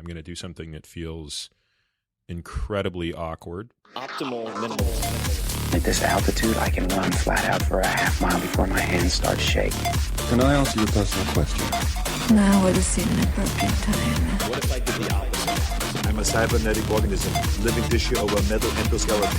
I'm going to do something that feels incredibly awkward. Optimal minimal. At this altitude, I can run flat out for a half mile before my hands start shaking. Can I ask you a personal question? Now would seem an appropriate time. What if I did the opposite? I'm a cybernetic organism, living tissue over a metal endoskeleton.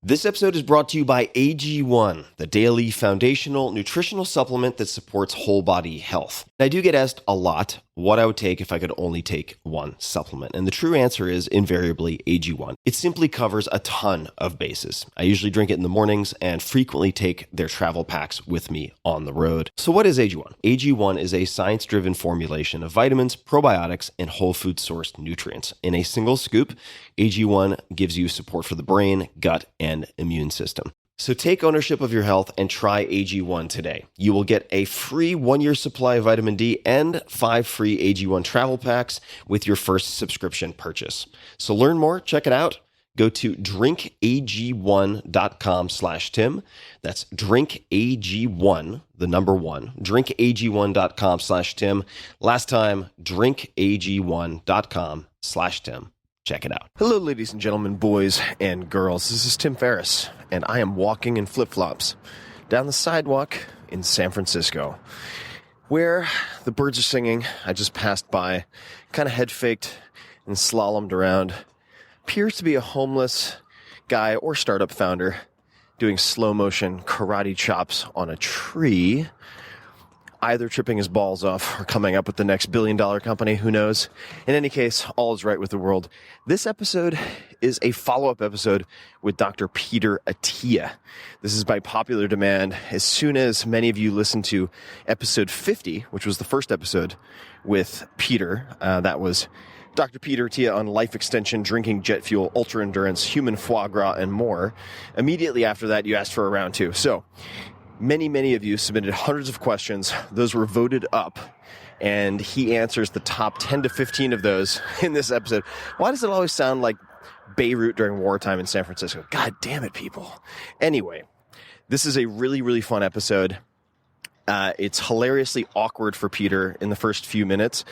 This episode is brought to you by AG1, the daily foundational nutritional supplement that supports whole body health. I do get asked a lot what I would take if I could only take one supplement. And the true answer is invariably AG1. It simply covers a ton of bases. I usually drink it in the mornings and frequently take their travel packs with me on the road. So what is AG1? AG1 is a science-driven formulation of vitamins, probiotics, and whole food sourced nutrients. In a single scoop, AG1 gives you support for the brain, gut, and immune system. So take ownership of your health and try AG1 today. You will get a free 1-year supply of vitamin D and 5 free AG1 travel packs with your first subscription purchase. So learn more, check it out. Go to drinkag1.com/Tim. That's drinkag1, the number 1, drinkag1.com/Tim. Last time, drinkag1.com/Tim. Check it out. Hello, ladies and gentlemen, boys and girls. This is Tim Ferriss, and I am walking in flip-flops down the sidewalk in San Francisco, where the birds are singing. I just passed by, kind of head-faked and slalomed around. Appears to be a homeless guy or startup founder doing slow-motion karate chops on a tree, either tripping his balls off or coming up with the next billion-dollar company, who knows. In any case, all is right with the world. This episode is a follow-up episode with Dr. Peter Attia. This is by popular demand. As soon as many of you listened to episode 50, which was the first episode with Peter, that was Dr. Peter Attia on life extension, drinking jet fuel, ultra endurance, human foie gras, and more. Immediately after that, you asked for a round 2. So, many of you submitted hundreds of questions. Those were voted up, and he answers the top 10 to 15 of those in this episode. Why does it always sound like Beirut during wartime in San Francisco? God damn it, people. Anyway, this is a really fun episode. It's hilariously awkward for Peter in the first few minutes.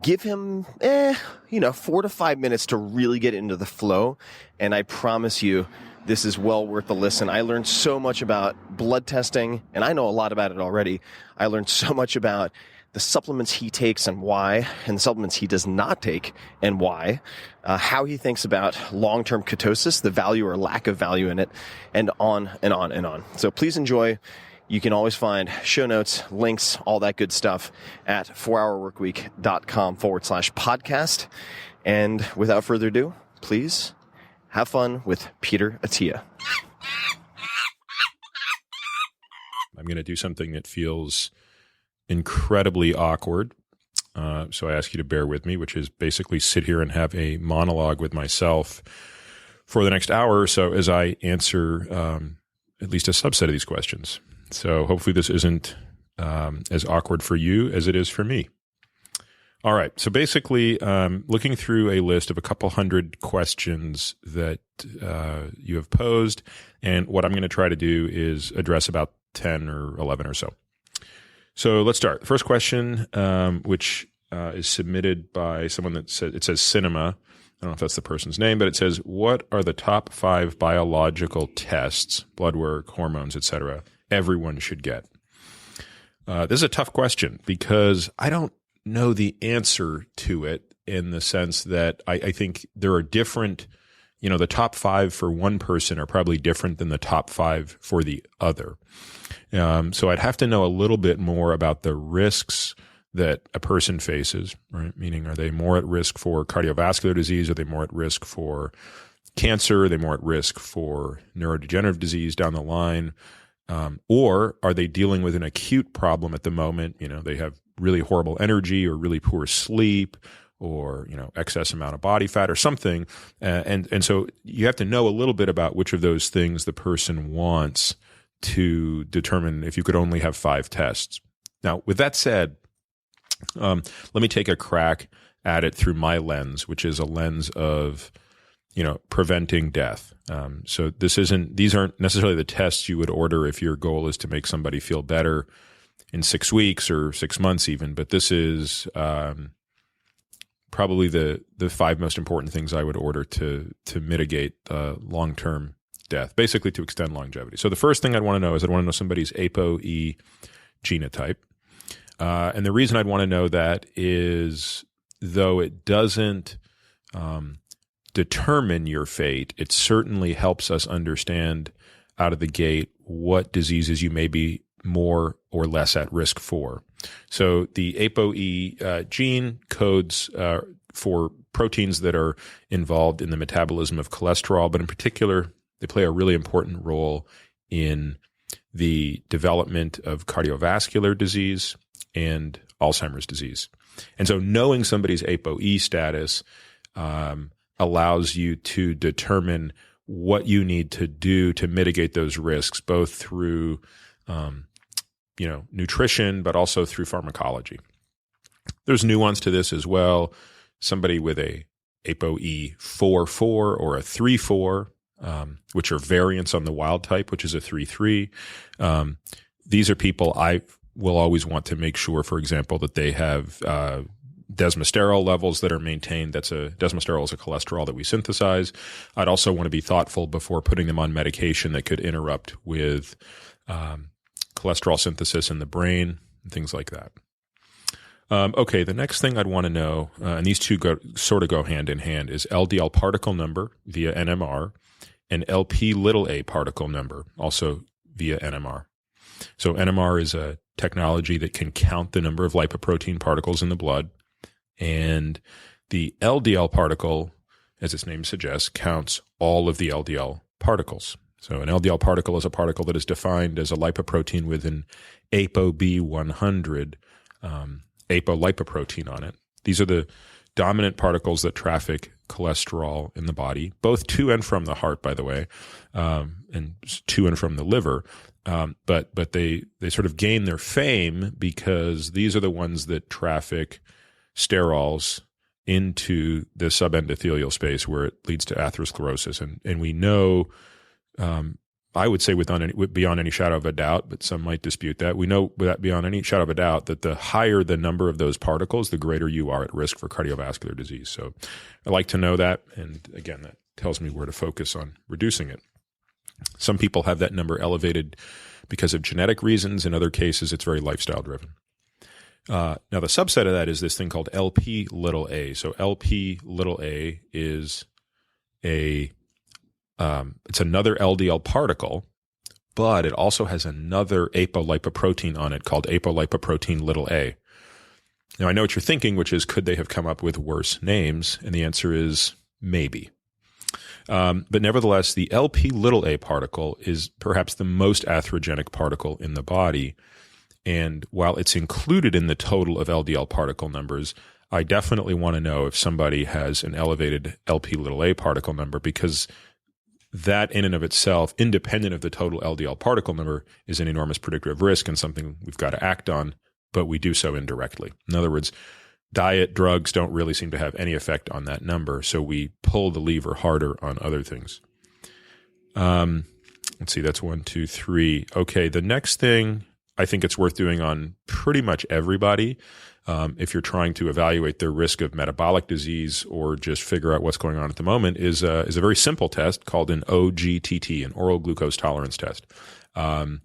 Give him, 4 to 5 minutes to really get into the flow, and I promise you, this is well worth the listen. I learned so much about blood testing, and I know a lot about it already. I learned so much about the supplements he takes and why, and the supplements he does not take and why, how he thinks about long-term ketosis, the value or lack of value in it, and on and on and on. So please enjoy. You can always find show notes, links, all that good stuff at 4hourworkweek.com/podcast. And without further ado, please have fun with Peter Attia. I'm going to do something that feels incredibly awkward. So I ask you to bear with me, which is basically sit here and have a monologue with myself for the next hour or so as I answer at least a subset of these questions. So hopefully this isn't as awkward for you as it is for me. All right. So basically, looking through a list of a couple hundred questions that you have posed, and what I'm going to try to do is address about 10 or 11 or so. So let's start. The first question, which is submitted by someone that says, it says Cinema. I don't know if that's the person's name, but it says, what are the top 5 biological tests, blood work, hormones, etc., everyone should get? This is a tough question because I don't know the answer to it, in the sense that I think there are different, the top 5 for one person are probably different than the top 5 for the other. So I'd have to know a little bit more about the risks that a person faces, right? Meaning, are they more at risk for cardiovascular disease? Are they more at risk for cancer? Are they more at risk for neurodegenerative disease down the line? Or are they dealing with an acute problem at the moment? They have really horrible energy or really poor sleep or, excess amount of body fat or something. And so you have to know a little bit about which of those things the person wants to determine if you could only have 5 tests. Now, with that said, let me take a crack at it through my lens, which is a lens of preventing death. So these aren't necessarily the tests you would order if your goal is to make somebody feel better in 6 weeks or 6 months even, but this is probably the 5 most important things I would order to mitigate long-term death, basically to extend longevity. So the first thing I'd want to know is I'd want to know somebody's ApoE genotype. And the reason I'd want to know that is, though it doesn't determine your fate, it certainly helps us understand out of the gate what diseases you may be more or less at risk for. So the ApoE gene codes for proteins that are involved in the metabolism of cholesterol, but in particular, they play a really important role in the development of cardiovascular disease and Alzheimer's disease. And so knowing somebody's ApoE status allows you to determine what you need to do to mitigate those risks, both through nutrition, but also through pharmacology. There's nuance to this as well. Somebody with a ApoE 4/4 or a 3/4, which are variants on the wild type, which is a 3/3. These are people I will always want to make sure, for example, that they have desmosterol levels that are maintained. Desmosterol is a cholesterol that we synthesize. I'd also want to be thoughtful before putting them on medication that could interrupt with cholesterol synthesis in the brain and things like that. Okay, the next thing I'd want to know, and these two sort of go hand in hand, is LDL particle number via NMR and LP(a) particle number, also via NMR. So NMR is a technology that can count the number of lipoprotein particles in the blood, and the LDL particle, as its name suggests, counts all of the LDL particles. So an LDL particle is a particle that is defined as a lipoprotein with an ApoB100 apolipoprotein on it. These are the dominant particles that traffic cholesterol in the body, both to and from the heart, by the way, and to and from the liver. But they sort of gain their fame because these are the ones that traffic sterols into the subendothelial space where it leads to atherosclerosis. And we know, I would say beyond any shadow of a doubt, but some might dispute that, we know beyond any shadow of a doubt that the higher the number of those particles, the greater you are at risk for cardiovascular disease. So I like to know that. And again, that tells me where to focus on reducing it. Some people have that number elevated because of genetic reasons. In other cases, it's very lifestyle driven. Now, the subset of that is this thing called LP(a). So LP(a) is it's another LDL particle, but it also has another apolipoprotein on it called apolipoprotein(a). Now, I know what you're thinking, which is, could they have come up with worse names? And the answer is maybe. But nevertheless, the LP(a) particle is perhaps the most atherogenic particle in the body. And while it's included in the total of LDL particle numbers, I definitely want to know if somebody has an elevated LP(a) particle number, because that in and of itself, independent of the total LDL particle number, is an enormous predictor of risk and something we've got to act on, but we do so indirectly. In other words, diet, drugs don't really seem to have any effect on that number, so we pull the lever harder on other things. Let's see, that's 1, 2, 3. Okay, the next thing I think it's worth doing on pretty much everybody, if you're trying to evaluate their risk of metabolic disease or just figure out what's going on at the moment, is a very simple test called an OGTT, an oral glucose tolerance test. And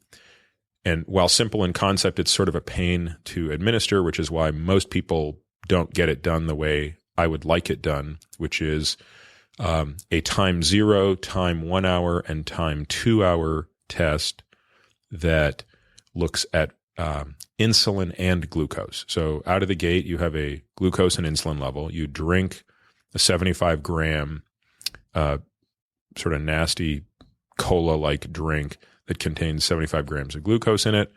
while simple in concept, it's sort of a pain to administer, which is why most people don't get it done the way I would like it done, which is a time 0, time 1 hour, and time 2 hour test that looks at insulin and glucose. So out of the gate, you have a glucose and insulin level. You drink a 75-gram sort of nasty cola-like drink that contains 75 grams of glucose in it.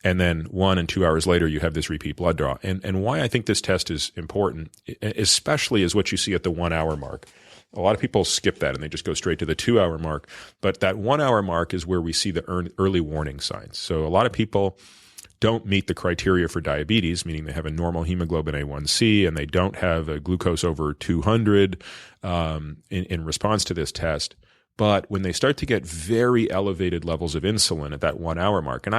And then 1 and 2 hours later, you have this repeat blood draw. And why I think this test is important, especially, is what you see at the 1 hour mark. A lot of people skip that and they just go straight to the 2 hour mark. But that 1 hour mark is where we see the early warning signs. So a lot of people don't meet the criteria for diabetes, meaning they have a normal hemoglobin A1C and they don't have a glucose over 200 in response to this test. But when they start to get very elevated levels of insulin at that 1 hour mark, and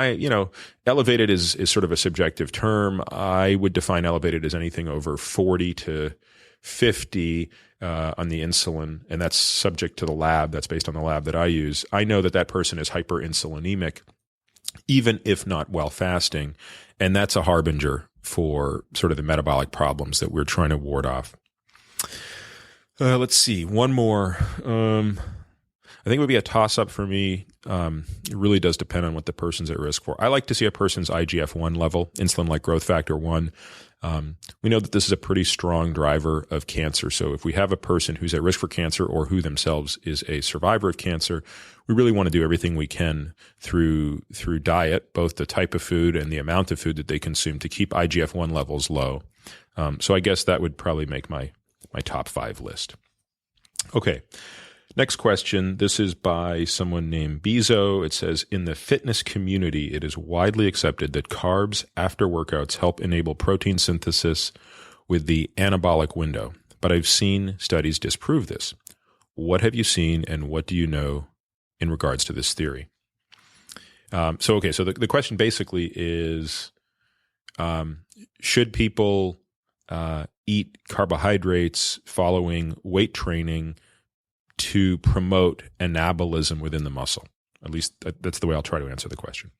elevated is sort of a subjective term. I would define elevated as anything over 40 to 50 on the insulin, and that's subject to the lab. That's based on the lab that I use. I know that person is hyperinsulinemic, even if not while fasting, and that's a harbinger for sort of the metabolic problems that we're trying to ward off. Let's see, one more. I think it would be a toss-up for me. It really does depend on what the person's at risk for. I like to see a person's IGF-1 level, insulin-like growth factor 1. We know that this is a pretty strong driver of cancer. So if we have a person who's at risk for cancer or who themselves is a survivor of cancer, we really want to do everything we can through diet, both the type of food and the amount of food that they consume, to keep IGF-1 levels low. So I guess that would probably make my top 5 list. Okay. Next question. This is by someone named Bezo. It says, in the fitness community, it is widely accepted that carbs after workouts help enable protein synthesis with the anabolic window. But I've seen studies disprove this. What have you seen and what do you know in regards to this theory? So the question basically is, should people eat carbohydrates following weight training to promote anabolism within the muscle? At least that's the way I'll try to answer the question.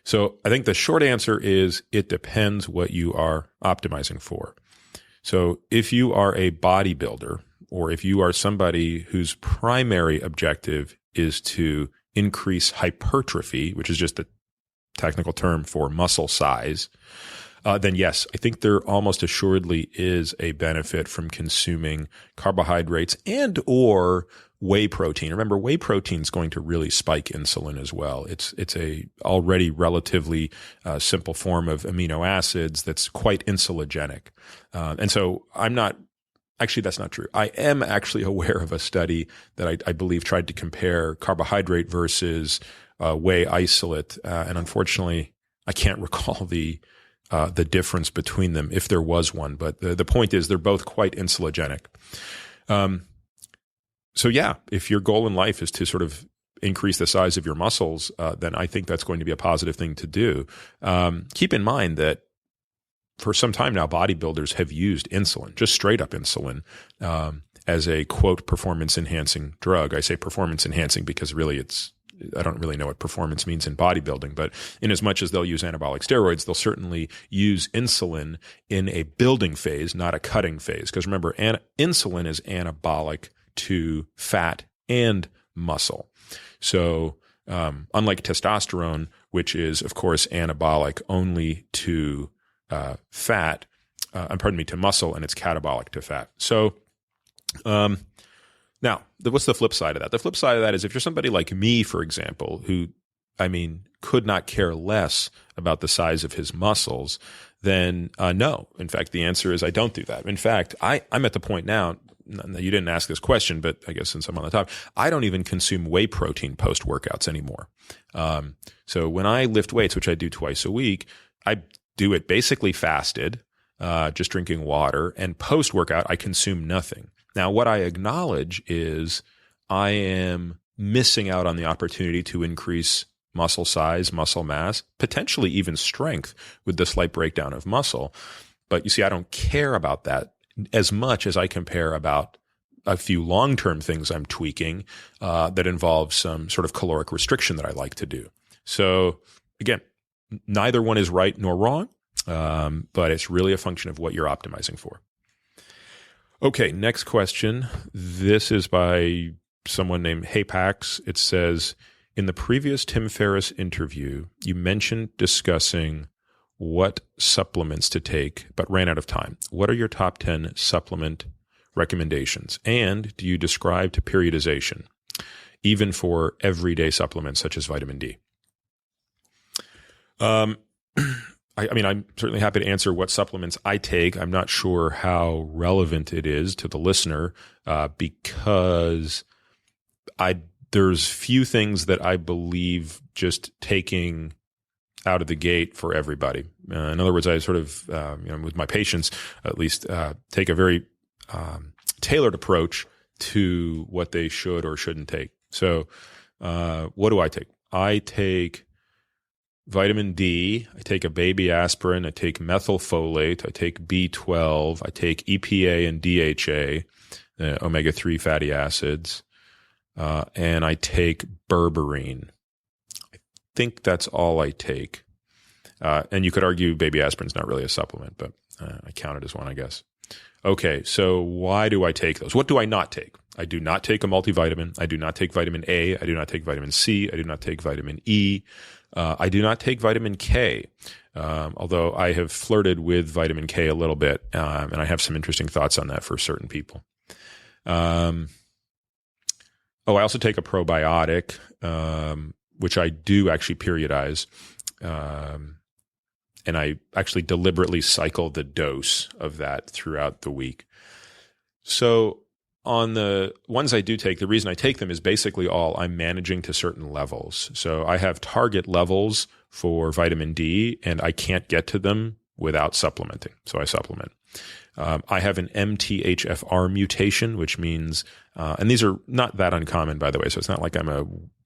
So I think the short answer is it depends what you are optimizing for. So if you are a bodybuilder, or if you are somebody whose primary objective is to increase hypertrophy, which is just a technical term for muscle size, then yes, I think there almost assuredly is a benefit from consuming carbohydrates and or whey protein. Remember, whey protein is going to really spike insulin as well. It's a already relatively simple form of amino acids that's quite insulinogenic. And so actually, that's not true. I am actually aware of a study that I believe tried to compare carbohydrate versus whey isolate. And unfortunately, I can't recall the difference between them, if there was one. But the point is, they're both quite insulinogenic. So yeah, if your goal in life is to sort of increase the size of your muscles, then I think that's going to be a positive thing to do. Keep in mind that for some time now, bodybuilders have used insulin, just straight up insulin, as a, quote, performance-enhancing drug. I say performance-enhancing because really I don't really know what performance means in bodybuilding, but in as much as they'll use anabolic steroids, they'll certainly use insulin in a building phase, not a cutting phase. Because remember, insulin is anabolic to fat and muscle. So unlike testosterone, which is, of course, anabolic only to to muscle, and it's catabolic to fat. So now, what's the flip side of that? The flip side of that is if you're somebody like me, for example, who, could not care less about the size of his muscles, then no. In fact, the answer is I don't do that. In fact, I'm at the point now, you didn't ask this question, but I guess since I'm on the top, I don't even consume whey protein post-workouts anymore. So when I lift weights, which I do twice a week, I do it basically fasted, just drinking water, and post-workout, I consume nothing. Now, what I acknowledge is I am missing out on the opportunity to increase muscle size, muscle mass, potentially even strength with the slight breakdown of muscle. But you see, I don't care about that as much as I care about a few long-term things I'm tweaking that involve some sort of caloric restriction that I like to do. So again, neither one is right nor wrong, but it's really a function of what you're optimizing for. Okay, next question. This is by someone named Heypax. It says, in the previous Tim Ferriss interview, you mentioned discussing what supplements to take, but ran out of time. What are your top 10 supplement recommendations? And do you describe to periodization, even for everyday supplements such as vitamin D? I'm certainly happy to answer what supplements I take. I'm not sure how relevant it is to the listener because there's few things that I believe just taking out of the gate for everybody. In other words, I sort of, with my patients, at least, take a very tailored approach to what they should or shouldn't take. So, what do I take? I take vitamin D. I take a baby aspirin. I take methylfolate. I take B12. I take EPA and DHA, omega-3 fatty acids, and I take berberine. I think that's all I take. And you could argue baby aspirin's not really a supplement, but I count it as one, I guess. Okay, so why do I take those? What do I not take? I do not take a multivitamin. I do not take vitamin A. I do not take vitamin C. I do not take vitamin E. I do not take vitamin K, although I have flirted with vitamin K a little bit, and I have some interesting thoughts on that for certain people. I also take a probiotic, which I do actually periodize, and I actually deliberately cycle the dose of that throughout the week. So on the ones I do take, the reason I take them is basically all I'm managing to certain levels. So I have target levels for vitamin D, and I can't get to them without supplementing. So I supplement. I have an MTHFR mutation, which means, and these are not that uncommon, by the way, so it's not like I'm a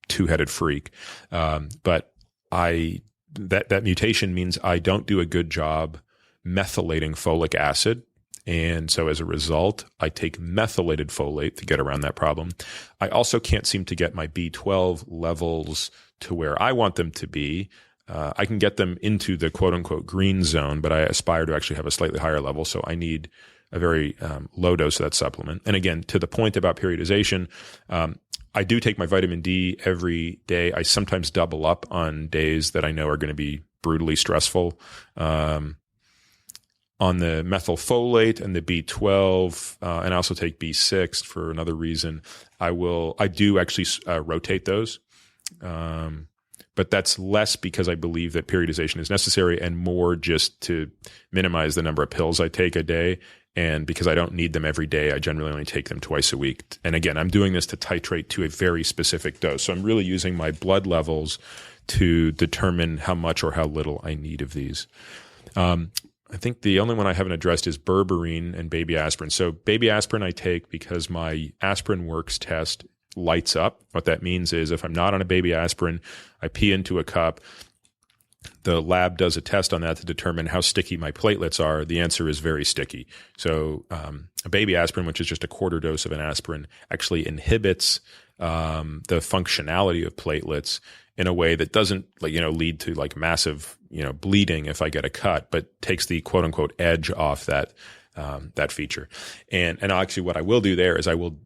two-headed freak, but that mutation means I don't do a good job methylating folic acid. And so as a result, I take methylated folate to get around that problem. I also can't seem to get my B12 levels to where I want them to be. I can get them into the quote unquote green zone, but I aspire to actually have a slightly higher level. So I need a very low dose of that supplement. And again, to the point about periodization, I do take my vitamin D every day. I sometimes double up on days that I know are going to be brutally stressful. On the methylfolate and the B12, and I also take B6 for another reason. I do actually rotate those. But that's less because I believe that periodization is necessary and more just to minimize the number of pills I take a day. And because I don't need them every day, I generally only take them twice a week. And again, I'm doing this to titrate to a very specific dose. So I'm really using my blood levels to determine how much or how little I need of these. I think the only one I haven't addressed is berberine and baby aspirin. So baby aspirin I take because my Aspirin Works test lights up. What that means is if I'm not on a baby aspirin, I pee into a cup. The lab does a test on that to determine how sticky my platelets are. The answer is very sticky. So a baby aspirin, which is just a quarter dose of an aspirin, actually inhibits the functionality of platelets in a way that doesn't lead to massive bleeding if I get a cut, but takes the quote unquote edge off that feature. And actually what I will do there is I will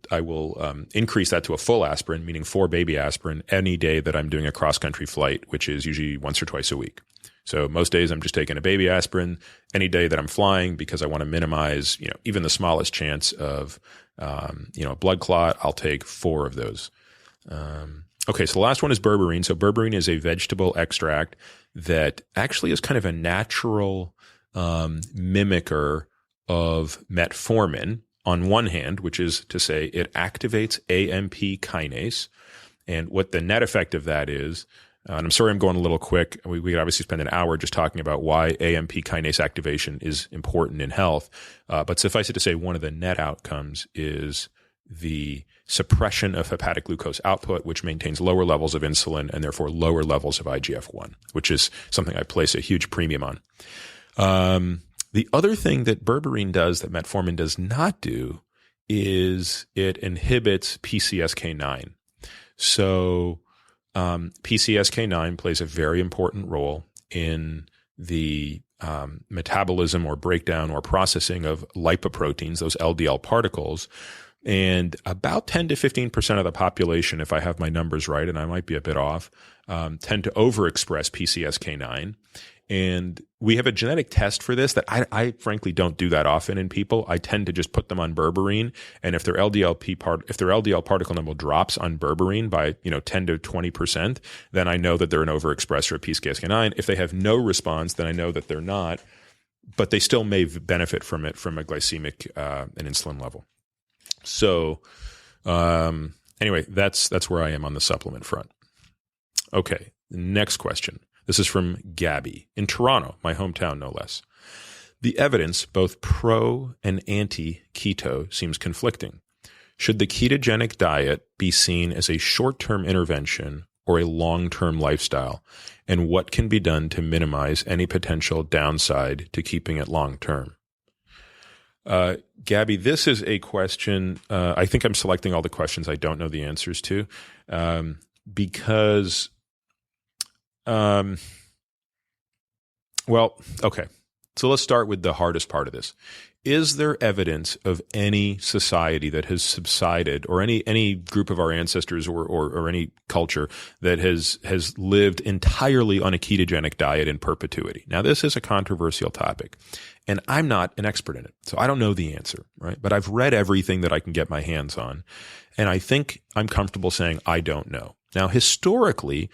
increase that to a full aspirin, meaning 4 baby aspirin any day that I'm doing a cross country flight, which is usually once or twice a week. So most days I'm just taking a baby aspirin. Any day that I'm flying, because I want to minimize, even the smallest chance of, a blood clot, I'll take 4 of those. Okay, so the last one is berberine. So berberine is a vegetable extract that actually is kind of a natural mimicker of metformin on one hand, which is to say it activates AMP kinase. And what the net effect of that is, and I'm sorry I'm going a little quick. We could obviously spend an hour just talking about why AMP kinase activation is important in health. But suffice it to say, one of the net outcomes is the suppression of hepatic glucose output, which maintains lower levels of insulin and therefore lower levels of IGF-1, which is something I place a huge premium on. The other thing that berberine does that metformin does not do is it inhibits PCSK9. So PCSK9 plays a very important role in the metabolism or breakdown or processing of lipoproteins, those LDL particles. And about 10 to 15% of the population, if I have my numbers right, and I might be a bit off, tend to overexpress PCSK9. And we have a genetic test for this that I frankly don't do that often in people. I tend to just put them on berberine, and if their LDL particle number drops on berberine by 10 to 20%, then I know that they're an overexpressor of PCSK9. If they have no response, then I know that they're not, but they still may benefit from it from a glycemic and insulin level. So anyway, that's where I am on the supplement front. Okay, next question. This is from Gabby in Toronto, my hometown, no less. The evidence, both pro and anti-keto, seems conflicting. Should the ketogenic diet be seen as a short-term intervention or a long-term lifestyle? And what can be done to minimize any potential downside to keeping it long-term? Gabby, this is a question, I think I'm selecting all the questions I don't know the answers to, because, well, okay. So let's start with the hardest part of this. Is there evidence of any society that has subsided, or any group of our ancestors or any culture that has lived entirely on a ketogenic diet in perpetuity? Now, this is a controversial topic, and I'm not an expert in it, so I don't know the answer, right? But I've read everything that I can get my hands on, and I think I'm comfortable saying I don't know. Now, historically,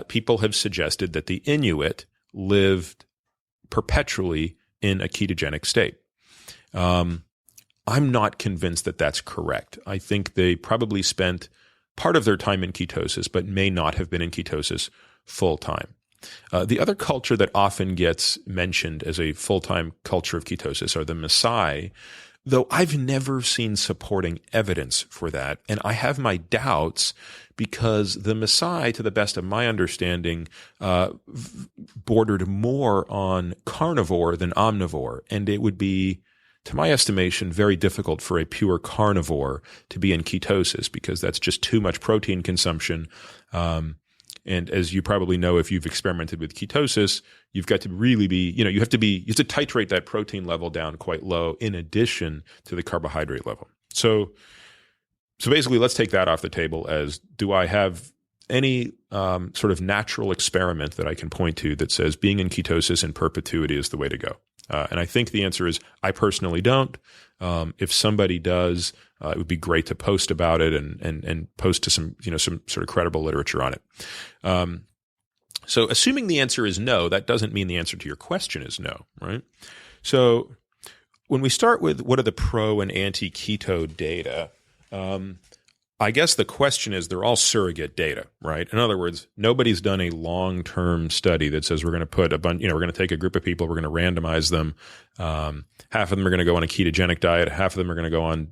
people have suggested that the Inuit lived perpetually in a ketogenic state. I'm not convinced that that's correct. I think they probably spent part of their time in ketosis, but may not have been in ketosis full time. The other culture that often gets mentioned as a full-time culture of ketosis are the Maasai, though I've never seen supporting evidence for that. And I have my doubts because the Maasai, to the best of my understanding, bordered more on carnivore than omnivore. And it would be, to my estimation, very difficult for a pure carnivore to be in ketosis because that's just too much protein consumption. And as you probably know, if you've experimented with ketosis, you've got to really be, you have to titrate that protein level down quite low in addition to the carbohydrate level. So basically, let's take that off the table as, do I have any sort of natural experiment that I can point to that says being in ketosis in perpetuity is the way to go? And I think the answer is I personally don't. If somebody does, it would be great to post about it and post to some sort of credible literature on it. So assuming the answer is no, that doesn't mean the answer to your question is no, right? So when we start with what are the pro and anti-keto data, I guess the question is they're all surrogate data, right? In other words, nobody's done a long-term study that says we're going to put a bunch, we're going to take a group of people, we're going to randomize them. Half of them are going to go on a ketogenic diet. Half of them are going to go on,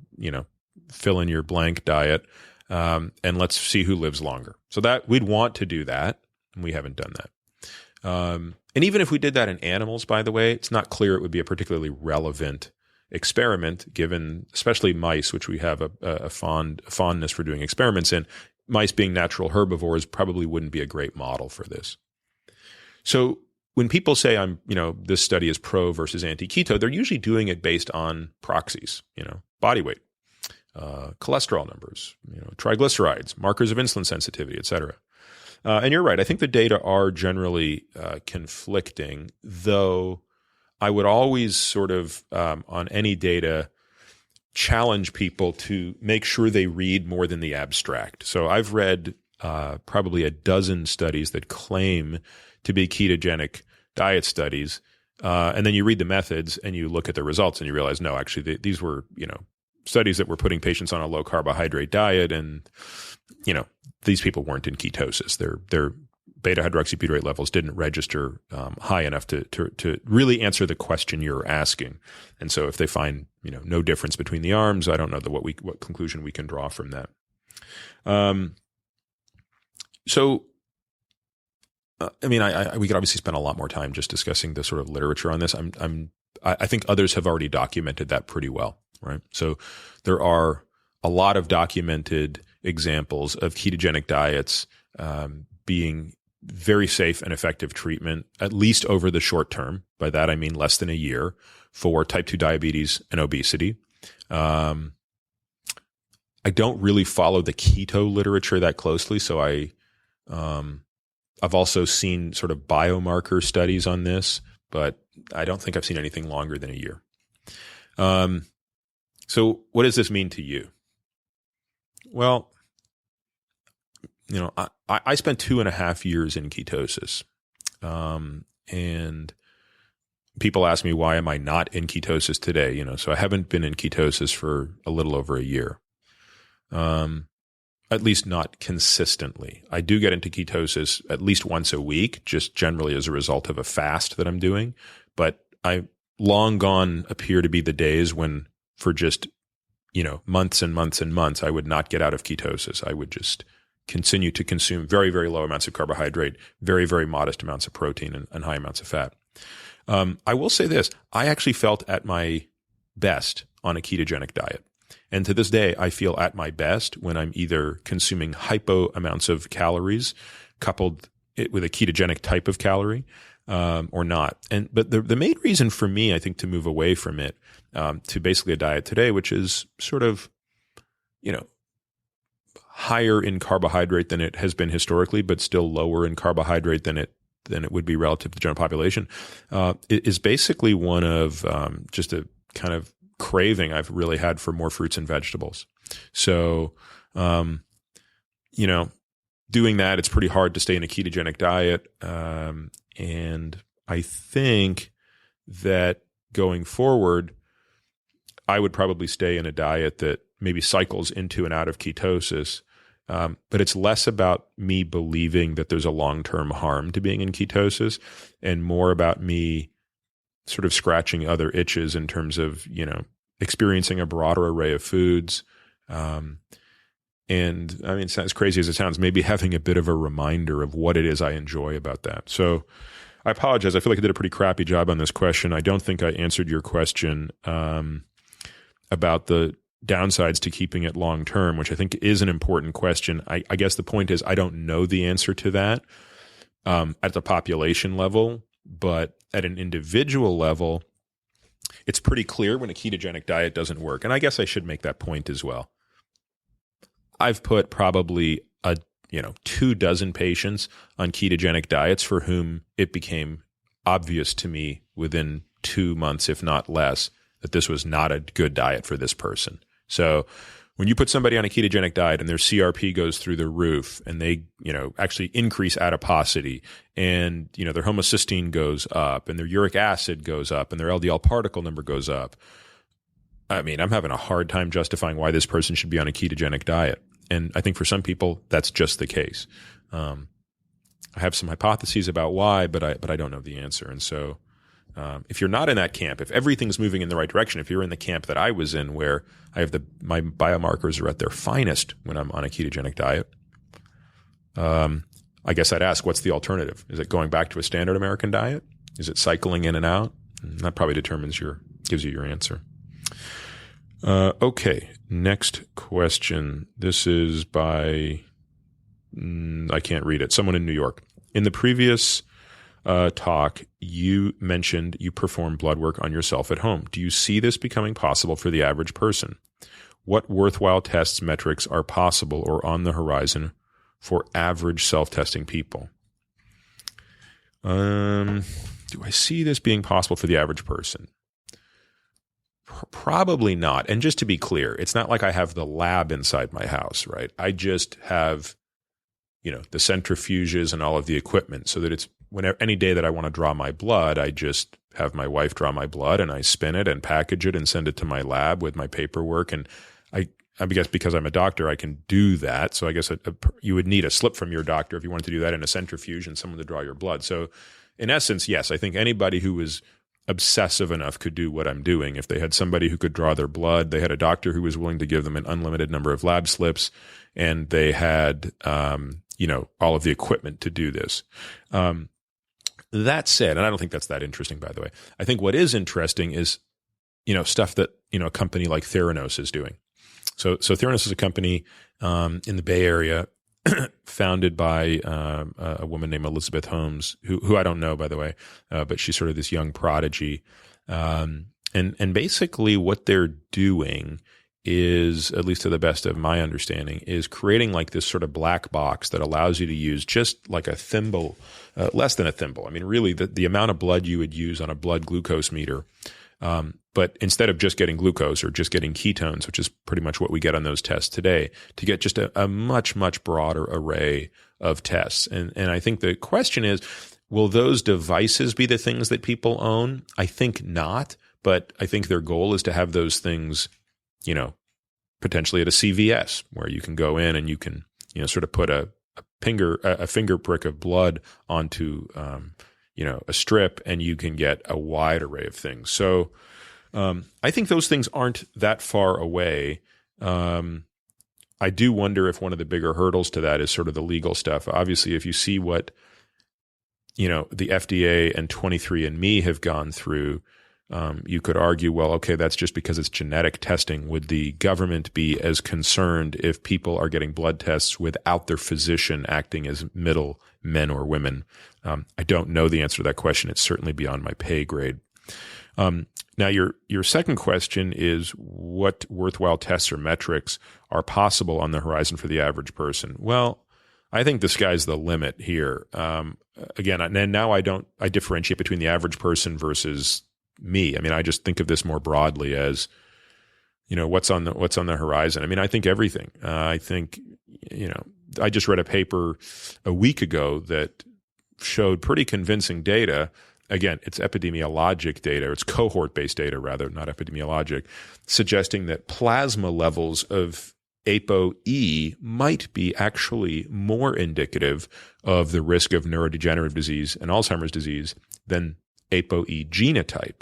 fill in your blank diet. And let's see who lives longer. So that we'd want to do that. And we haven't done that. And even if we did that in animals, by the way, it's not clear it would be a particularly relevant experiment, given especially mice, which we have a fondness for doing experiments in. Mice being natural herbivores probably wouldn't be a great model for this. So when people say this study is pro versus anti-keto, they're usually doing it based on proxies, body weight, cholesterol numbers, triglycerides, markers of insulin sensitivity, et cetera. And you're right. I think the data are generally conflicting, though I would always sort of, on any data, challenge people to make sure they read more than the abstract. So I've read probably a dozen studies that claim to be ketogenic diet studies, and then you read the methods and you look at the results and you realize, no, actually, these were studies that were putting patients on a low carbohydrate diet, and these people weren't in ketosis. Their beta hydroxybutyrate levels didn't register high enough to really answer the question you're asking. And so if they find no difference between the arms, I don't know what conclusion we can draw from that. We could obviously spend a lot more time just discussing the sort of literature on this. I think others have already documented that pretty well, right? So there are a lot of documented examples of ketogenic diets being very safe and effective treatment, at least over the short term. By that, I mean less than a year, for type 2 diabetes and obesity. I don't really follow the keto literature that closely, so I've also seen sort of biomarker studies on this, but I don't think I've seen anything longer than a year. So what does this mean to you? Well, I spent 2.5 years in ketosis, and people ask me, why am I not in ketosis today? So I haven't been in ketosis for a little over a year. at least not consistently. I do get into ketosis at least once a week, just generally as a result of a fast that I'm doing. But I long gone appear to be the days when for just, months and months and months, I would not get out of ketosis. I would just continue to consume very, very low amounts of carbohydrate, very, very modest amounts of protein and high amounts of fat. I will say this, I actually felt at my best on a ketogenic diet. And to this day, I feel at my best when I'm either consuming hypo amounts of calories coupled with a ketogenic type of calorie, or not. But the main reason for me, I think, to move away from it, to basically a diet today, which is sort of, higher in carbohydrate than it has been historically, but still lower in carbohydrate than it would be relative to the general population, is basically one of just a kind of craving I've really had for more fruits and vegetables. So, doing that, it's pretty hard to stay in a ketogenic diet. And I think that going forward, I would probably stay in a diet that maybe cycles into and out of ketosis. But it's less about me believing that there's a long-term harm to being in ketosis and more about me sort of scratching other itches in terms of, experiencing a broader array of foods. And I mean, as crazy as it sounds, maybe having a bit of a reminder of what it is I enjoy about that. So I apologize. I feel like I did a pretty crappy job on this question. I don't think I answered your question about the downsides to keeping it long term, which I think is an important question. I guess the point is I don't know the answer to that at the population level, but at an individual level, it's pretty clear when a ketogenic diet doesn't work. And I guess I should make that point as well. I've put probably 24 patients on ketogenic diets for whom it became obvious to me within 2 months, if not less, that this was not a good diet for this person. So when you put somebody on a ketogenic diet and their CRP goes through the roof and they, actually increase adiposity and, their homocysteine goes up and their uric acid goes up and their LDL particle number goes up, I mean, I'm having a hard time justifying why this person should be on a ketogenic diet. And I think for some people, that's just the case. I have some hypotheses about why, but I don't know the answer. And so if you're not in that camp, if everything's moving in the right direction, if you're in the camp that I was in where I have my biomarkers are at their finest when I'm on a ketogenic diet, I guess I'd ask, what's the alternative? Is it going back to a standard American diet? Is it cycling in and out? And that probably gives you your answer. Okay, next question. This is by, I can't read it, someone in New York. In the previous talk, you mentioned you perform blood work on yourself at home. Do you see this becoming possible for the average person? What worthwhile tests metrics are possible or on the horizon for average self-testing people? Do I see this being possible for the average person? Probably not. And just to be clear, it's not like I have the lab inside my house, right? I just have, the centrifuges and all of the equipment so that it's any day that I want to draw my blood, I just have my wife draw my blood and I spin it and package it and send it to my lab with my paperwork. And I guess because I'm a doctor, I can do that. So I guess you would need a slip from your doctor if you wanted to do that in a centrifuge and someone to draw your blood. So in essence, yes, I think anybody who was obsessive enough could do what I'm doing. If they had somebody who could draw their blood, they had a doctor who was willing to give them an unlimited number of lab slips, and they had, all of the equipment to do this. That said, and I don't think that's that interesting, by the way. I think what is interesting is, stuff that, a company like Theranos is doing. So Theranos is a company in the Bay Area founded by a woman named Elizabeth Holmes, who I don't know, by the way, but she's sort of this young prodigy. And basically what they're doing is, at least to the best of my understanding, is creating like this sort of black box that allows you to use just like a thimble, less than a thimble. I mean, really the amount of blood you would use on a blood glucose meter. But instead of just getting glucose or just getting ketones, which is pretty much what we get on those tests today, to get just a much, much broader array of tests. And I think the question is, will those devices be the things that people own? I think not, but I think their goal is to have those things, potentially at a CVS where you can go in and you can, sort of put a finger prick of blood onto, a strip, and you can get a wide array of things. So I think those things aren't that far away. I do wonder if one of the bigger hurdles to that is sort of the legal stuff. Obviously, if you see what, the FDA and 23andMe have gone through, you could argue, well, okay, that's just because it's genetic testing. Would the government be as concerned if people are getting blood tests without their physician acting as middle men or women? I don't know the answer to that question. It's certainly beyond my pay grade. Now, your second question is what worthwhile tests or metrics are possible on the horizon for the average person? Well, I think the sky's the limit here. Again, and now I differentiate between the average person versus me. I mean, I just think of this more broadly as, what's on the horizon. I mean, I think everything. I think, I just read a paper a week ago that showed pretty convincing data. Again, it's epidemiologic data, or it's cohort-based data rather, not epidemiologic, suggesting that plasma levels of ApoE might be actually more indicative of the risk of neurodegenerative disease and Alzheimer's disease than ApoE genotype.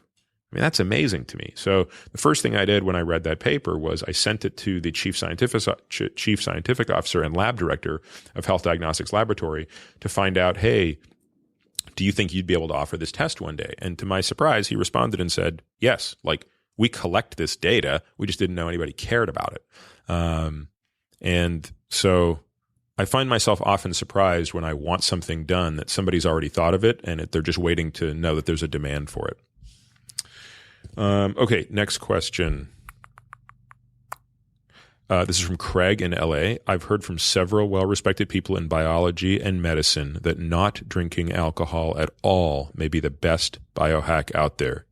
I mean, that's amazing to me. So the first thing I did when I read that paper was I sent it to the chief scientific officer and lab director of Health Diagnostics Laboratory to find out, hey, do you think you'd be able to offer this test one day? And to my surprise, he responded and said, yes, we collect this data. We just didn't know anybody cared about it. And so I find myself often surprised when I want something done that somebody's already thought of it and they're just waiting to know that there's a demand for it. Okay, next question. This is from Craig in LA. I've heard from several well-respected people in biology and medicine that not drinking alcohol at all may be the best biohack out there.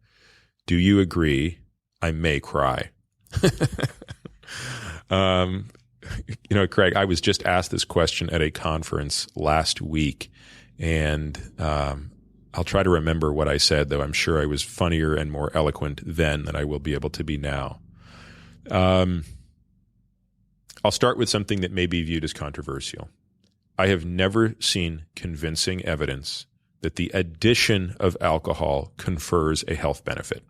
Do you agree? I may cry. Craig, I was just asked this question at a conference last week, and I'll try to remember what I said, though I'm sure I was funnier and more eloquent then than I will be able to be now. I'll start with something that may be viewed as controversial. I have never seen convincing evidence that the addition of alcohol confers a health benefit.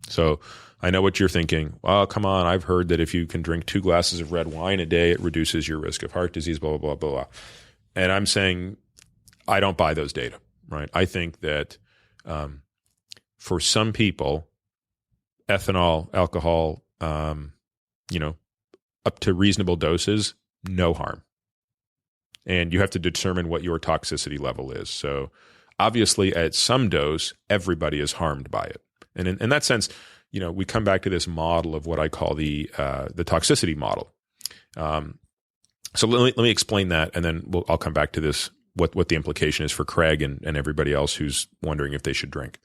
So I know what you're thinking. Well, come on, I've heard that if you can drink 2 glasses of red wine a day, it reduces your risk of heart disease, blah, blah, blah, blah, blah. And I'm saying I don't buy those data, right? I think that for some people, ethanol, alcohol, up to reasonable doses, no harm. And you have to determine what your toxicity level is. So obviously at some dose, everybody is harmed by it. And in that sense, we come back to this model of what I call the toxicity model. So let me explain that, and then I'll come back to this, what the implication is for Craig and everybody else who's wondering if they should drink.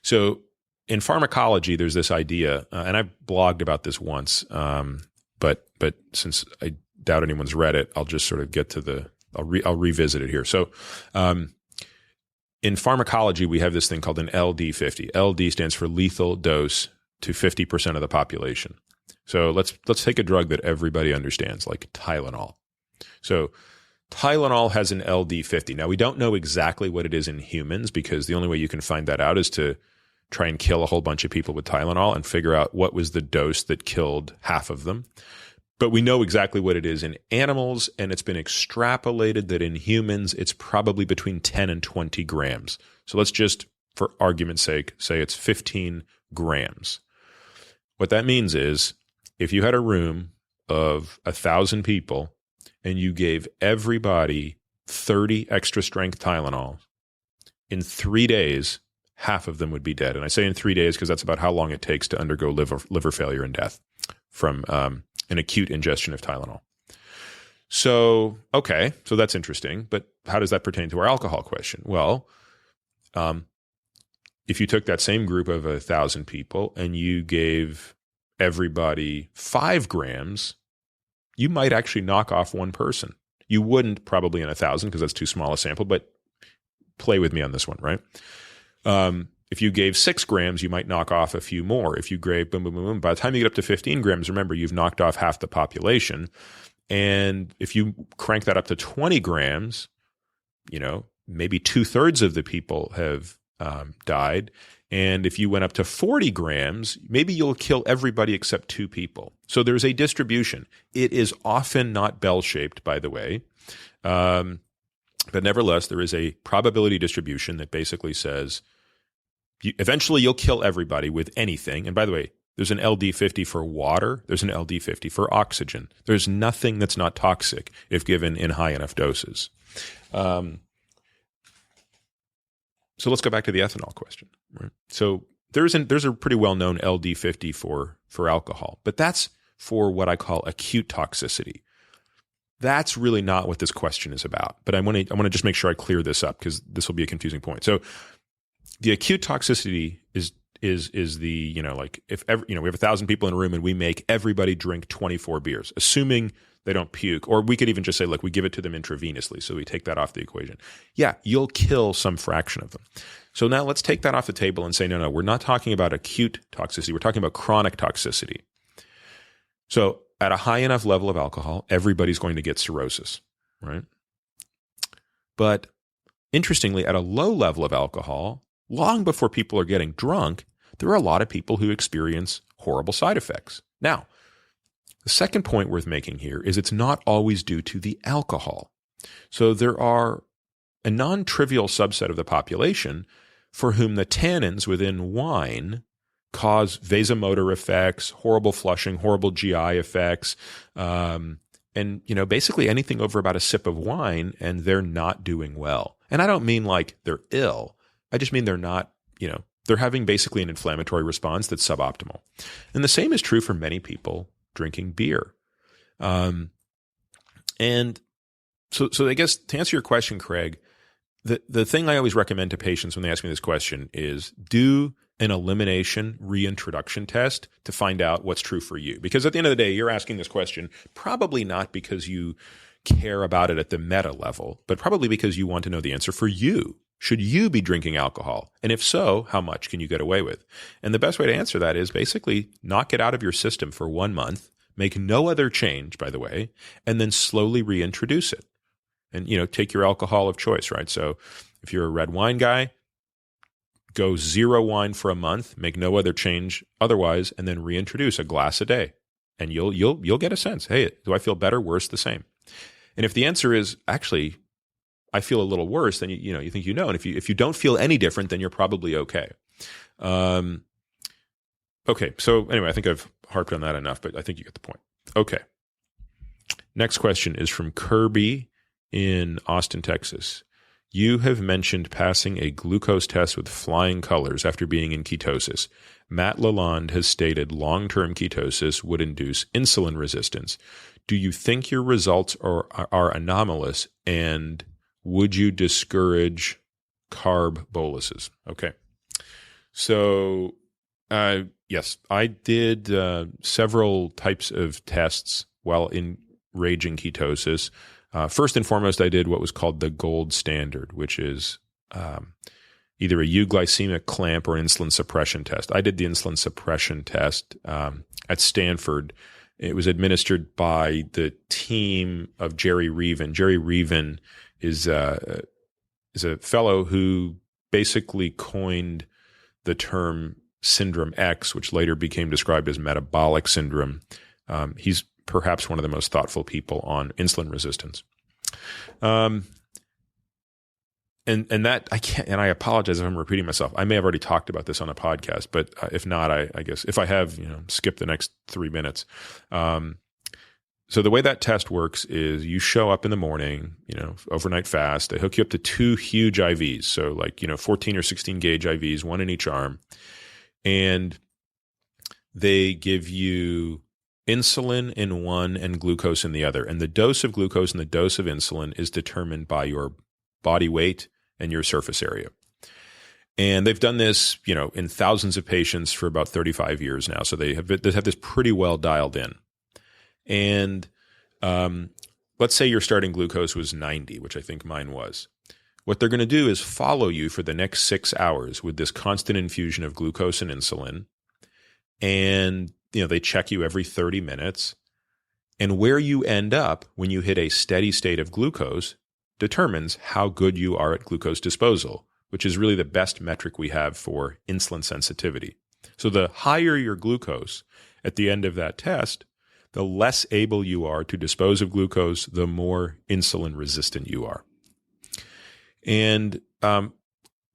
So in pharmacology, there's this idea, and I've blogged about this once, but since I doubt anyone's read it, I'll just sort of get to I'll revisit it here. So in pharmacology, we have this thing called an LD50. LD stands for lethal dose to 50% of the population. So let's take a drug that everybody understands, like Tylenol. So Tylenol has an LD50. Now, we don't know exactly what it is in humans because the only way you can find that out is to try and kill a whole bunch of people with Tylenol and figure out what was the dose that killed half of them. But we know exactly what it is in animals, and it's been extrapolated that in humans, it's probably between 10 and 20 grams. So let's just, for argument's sake, say it's 15 grams. What that means is if you had a room of 1,000 people and you gave everybody 30 extra strength Tylenol, in 3 days, half of them would be dead. And I say in 3 days because that's about how long it takes to undergo liver failure and death from an acute ingestion of Tylenol. So, okay, so that's interesting. But how does that pertain to our alcohol question? Well, if you took that same group of 1,000 people and you gave everybody 5 grams, you might actually knock off one person. You wouldn't probably in 1,000 because that's too small a sample, but play with me on this one, right? If you gave 6 grams, you might knock off a few more. If you gave boom, boom, boom, boom, by the time you get up to 15 grams, remember, you've knocked off half the population. And if you crank that up to 20 grams, maybe 2/3 of the people have died. And if you went up to 40 grams, maybe you'll kill everybody except 2 people. So there's a distribution. It is often not bell-shaped, by the way. But nevertheless, there is a probability distribution that basically says eventually you'll kill everybody with anything. And by the way, there's an LD50 for water. There's an LD50 for oxygen. There's nothing that's not toxic if given in high enough doses. So let's go back to the ethanol question. Right? So there's a pretty well-known LD50 for alcohol, but that's for what I call acute toxicity. That's really not what this question is about. But I want to just make sure I clear this up because this will be a confusing point. So the acute toxicity is the, if we have 1,000 people in a room and we make everybody drink 24 beers, assuming they don't puke, or we could even just say, look, we give it to them intravenously. So we take that off the equation. Yeah, you'll kill some fraction of them. So now let's take that off the table and say, no, we're not talking about acute toxicity. We're talking about chronic toxicity. So at a high enough level of alcohol, everybody's going to get cirrhosis, right? But interestingly, at a low level of alcohol, long before people are getting drunk, there are a lot of people who experience horrible side effects. Now, the second point worth making here is it's not always due to the alcohol. So there are a non-trivial subset of the population for whom the tannins within wine cause vasomotor effects, horrible flushing, horrible GI effects, and basically anything over about a sip of wine, and they're not doing well. And I don't mean like they're ill. I just mean they're not, they're having basically an inflammatory response that's suboptimal. And the same is true for many people drinking beer. And so I guess to answer your question, Craig, the thing I always recommend to patients when they ask me this question is do an elimination reintroduction test to find out what's true for you. Because at the end of the day, you're asking this question probably not because you care about it at the meta level, but probably because you want to know the answer for you. Should you be drinking alcohol? And if so, how much can you get away with? And the best way to answer that is basically knock it out of your system for 1 month, make no other change, by the way, and then slowly reintroduce it. And, take your alcohol of choice, right? So if you're a red wine guy, go 0 wine for a month, make no other change otherwise, and then reintroduce a glass a day. And you'll get a sense, hey, do I feel better, worse, the same? And if the answer is actually I feel a little worse, then you think and if you don't feel any different, then you're probably okay. Okay, so anyway, I think I've harped on that enough, but I think you get the point. Okay. Next question is from Kirby in Austin, Texas. You have mentioned passing a glucose test with flying colors after being in ketosis. Matt Lalonde has stated long-term ketosis would induce insulin resistance. Do you think your results are anomalous, and would you discourage carb boluses? Okay. So, yes, I did several types of tests while in raging ketosis. First and foremost, I did what was called the gold standard, which is either a euglycemic clamp or an insulin suppression test. I did the insulin suppression test at Stanford. It was administered by the team of Jerry Reven. Jerry Reven is a fellow who basically coined the term Syndrome X, which later became described as metabolic syndrome. He's perhaps one of the most thoughtful people on insulin resistance. And that I can't, and I apologize if I'm repeating myself. I may have already talked about this on a podcast, but if not, I guess if I have, skip the next 3 minutes. So the way that test works is you show up in the morning, overnight fast. They hook you up to 2 huge IVs. So 14 or 16 gauge IVs, 1 in each arm. And they give you insulin in one and glucose in the other. And the dose of glucose and the dose of insulin is determined by your body weight and your surface area. And they've done this, in thousands of patients for about 35 years now. So they have this pretty well dialed in. And let's say your starting glucose was 90, which I think mine was. what they're going to do is follow you for the next 6 hours with this constant infusion of glucose and insulin. And, they check you every 30 minutes. And where you end up when you hit a steady state of glucose determines how good you are at glucose disposal, which is really the best metric we have for insulin sensitivity. So the higher your glucose at the end of that test, the less able you are to dispose of glucose, the more insulin resistant you are. And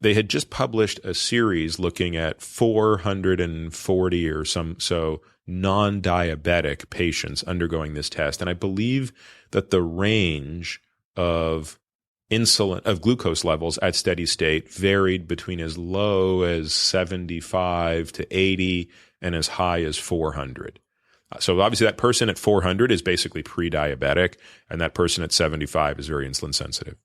they had just published a series looking at 440 or so non-diabetic patients undergoing this test. And I believe that the range of glucose levels at steady state varied between as low as 75 to 80 and as high as 400. So obviously that person at 400 is basically pre-diabetic, and that person at 75 is very insulin sensitive.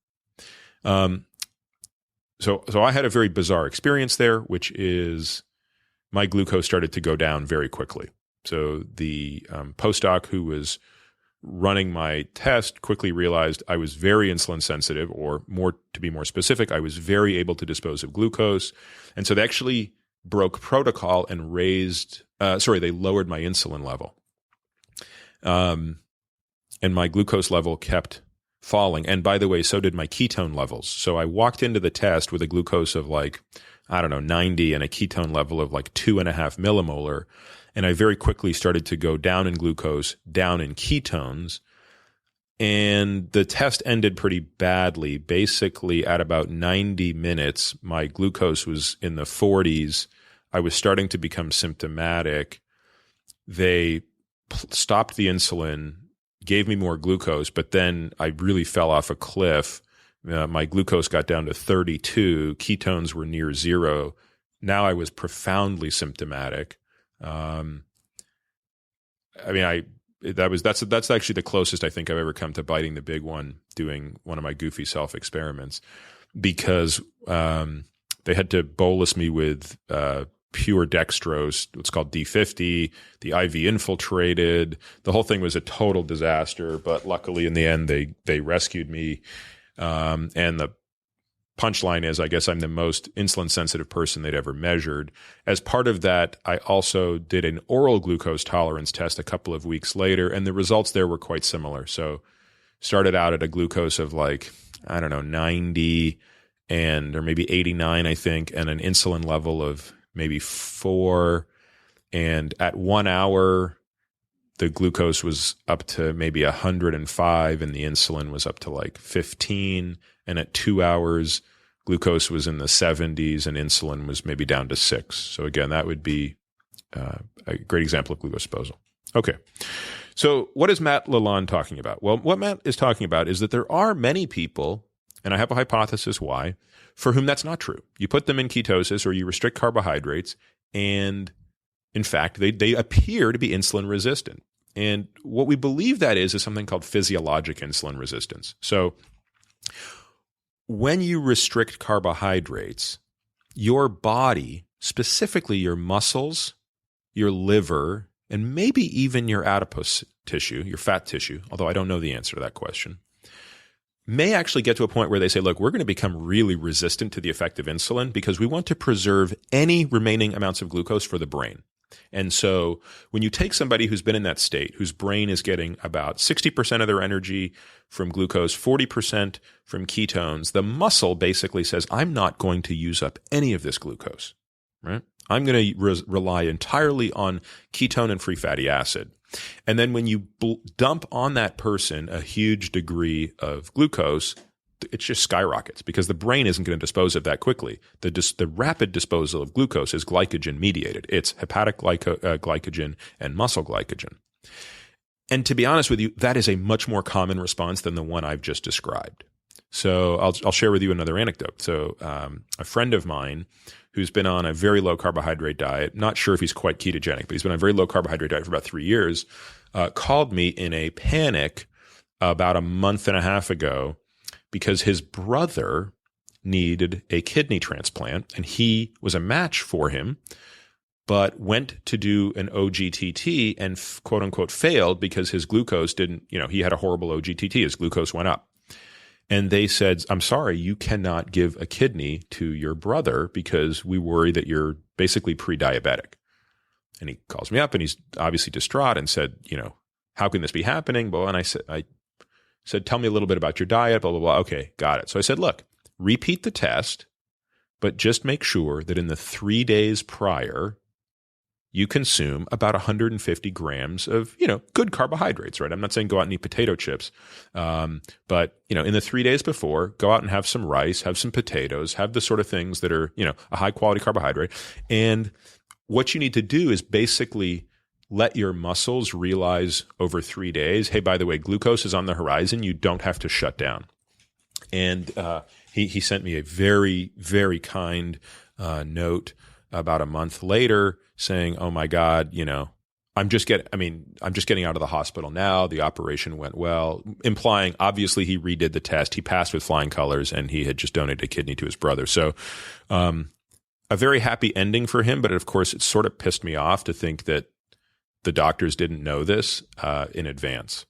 So I had a very bizarre experience there, which is my glucose started to go down very quickly. So the postdoc who was running my test quickly realized I was very insulin sensitive, or to be more specific, I was very able to dispose of glucose. And so they actually broke protocol and they lowered my insulin level. And my glucose level kept falling. And by the way, so did my ketone levels. So I walked into the test with a glucose of 90 and a ketone level of 2.5 millimolar. And I very quickly started to go down in glucose, down in ketones. And the test ended pretty badly. Basically, at about 90 minutes, my glucose was in the 40s. I was starting to become symptomatic. They stopped the insulin, gave me more glucose, but then I really fell off a cliff. My glucose got down to 32. Ketones were near zero. Now I was profoundly symptomatic. That's actually the closest I think I've ever come to biting the big one doing one of my goofy self experiments, because they had to bolus me with pure dextrose, what's called D50. The IV infiltrated. The whole thing was a total disaster, but luckily in the end they rescued me. And the punchline is, I guess I'm the most insulin sensitive person they'd ever measured. As part of that, I also did an oral glucose tolerance test a couple of weeks later, and the results there were quite similar. So started out at a glucose of 90 or maybe 89, I think, and an insulin level of maybe 4. And at 1 hour, the glucose was up to maybe 105 and the insulin was up to 15. And at 2 hours, glucose was in the 70s and insulin was maybe down to 6. So again, that would be a great example of glucose disposal. Okay. So what is Matt Lalonde talking about? Well, what Matt is talking about is that there are many people, and I have a hypothesis why, for whom that's not true. You put them in ketosis or you restrict carbohydrates, and in fact, they appear to be insulin resistant. And what we believe that is something called physiologic insulin resistance. So when you restrict carbohydrates, your body, specifically your muscles, your liver, and maybe even your adipose tissue, your fat tissue, although I don't know the answer to that question, may actually get to a point where they say, look, we're going to become really resistant to the effect of insulin because we want to preserve any remaining amounts of glucose for the brain. And so when you take somebody who's been in that state, whose brain is getting about 60% of their energy from glucose, 40% from ketones, the muscle basically says, I'm not going to use up any of this glucose, right? I'm going to rely entirely on ketone and free fatty acid. And then when you dump on that person a huge degree of glucose, it just skyrockets because the brain isn't going to dispose of that quickly. The rapid disposal of glucose is glycogen mediated. It's hepatic glycogen and muscle glycogen. And to be honest with you, that is a much more common response than the one I've just described. So I'll share with you another anecdote. So a friend of mine who's been on a very low carbohydrate diet, not sure if he's quite ketogenic, but he's been on a very low carbohydrate diet for about 3 years, called me in a panic about a month and a half ago because his brother needed a kidney transplant and he was a match for him, but went to do an OGTT and quote unquote failed because his glucose didn't, he had a horrible OGTT. His glucose went up. And they said, I'm sorry, you cannot give a kidney to your brother because we worry that you're basically pre-diabetic. And he calls me up and he's obviously distraught and said, how can this be happening? Well, and I said, tell me a little bit about your diet, blah, blah, blah. Okay, got it. So I said, look, repeat the test, but just make sure that in the 3 days prior, you consume about 150 grams of, good carbohydrates, right? I'm not saying go out and eat potato chips. But, in the 3 days before, go out and have some rice, have some potatoes, have the sort of things that are, a high quality carbohydrate. And what you need to do is basically let your muscles realize over 3 days, hey, by the way, glucose is on the horizon. You don't have to shut down. And he sent me a very, very kind note about a month later saying, oh my God, I'm just getting out of the hospital now. The operation went well, implying obviously he redid the test. He passed with flying colors and he had just donated a kidney to his brother. So a very happy ending for him. But of course, it sort of pissed me off to think that the doctors didn't know this in advance.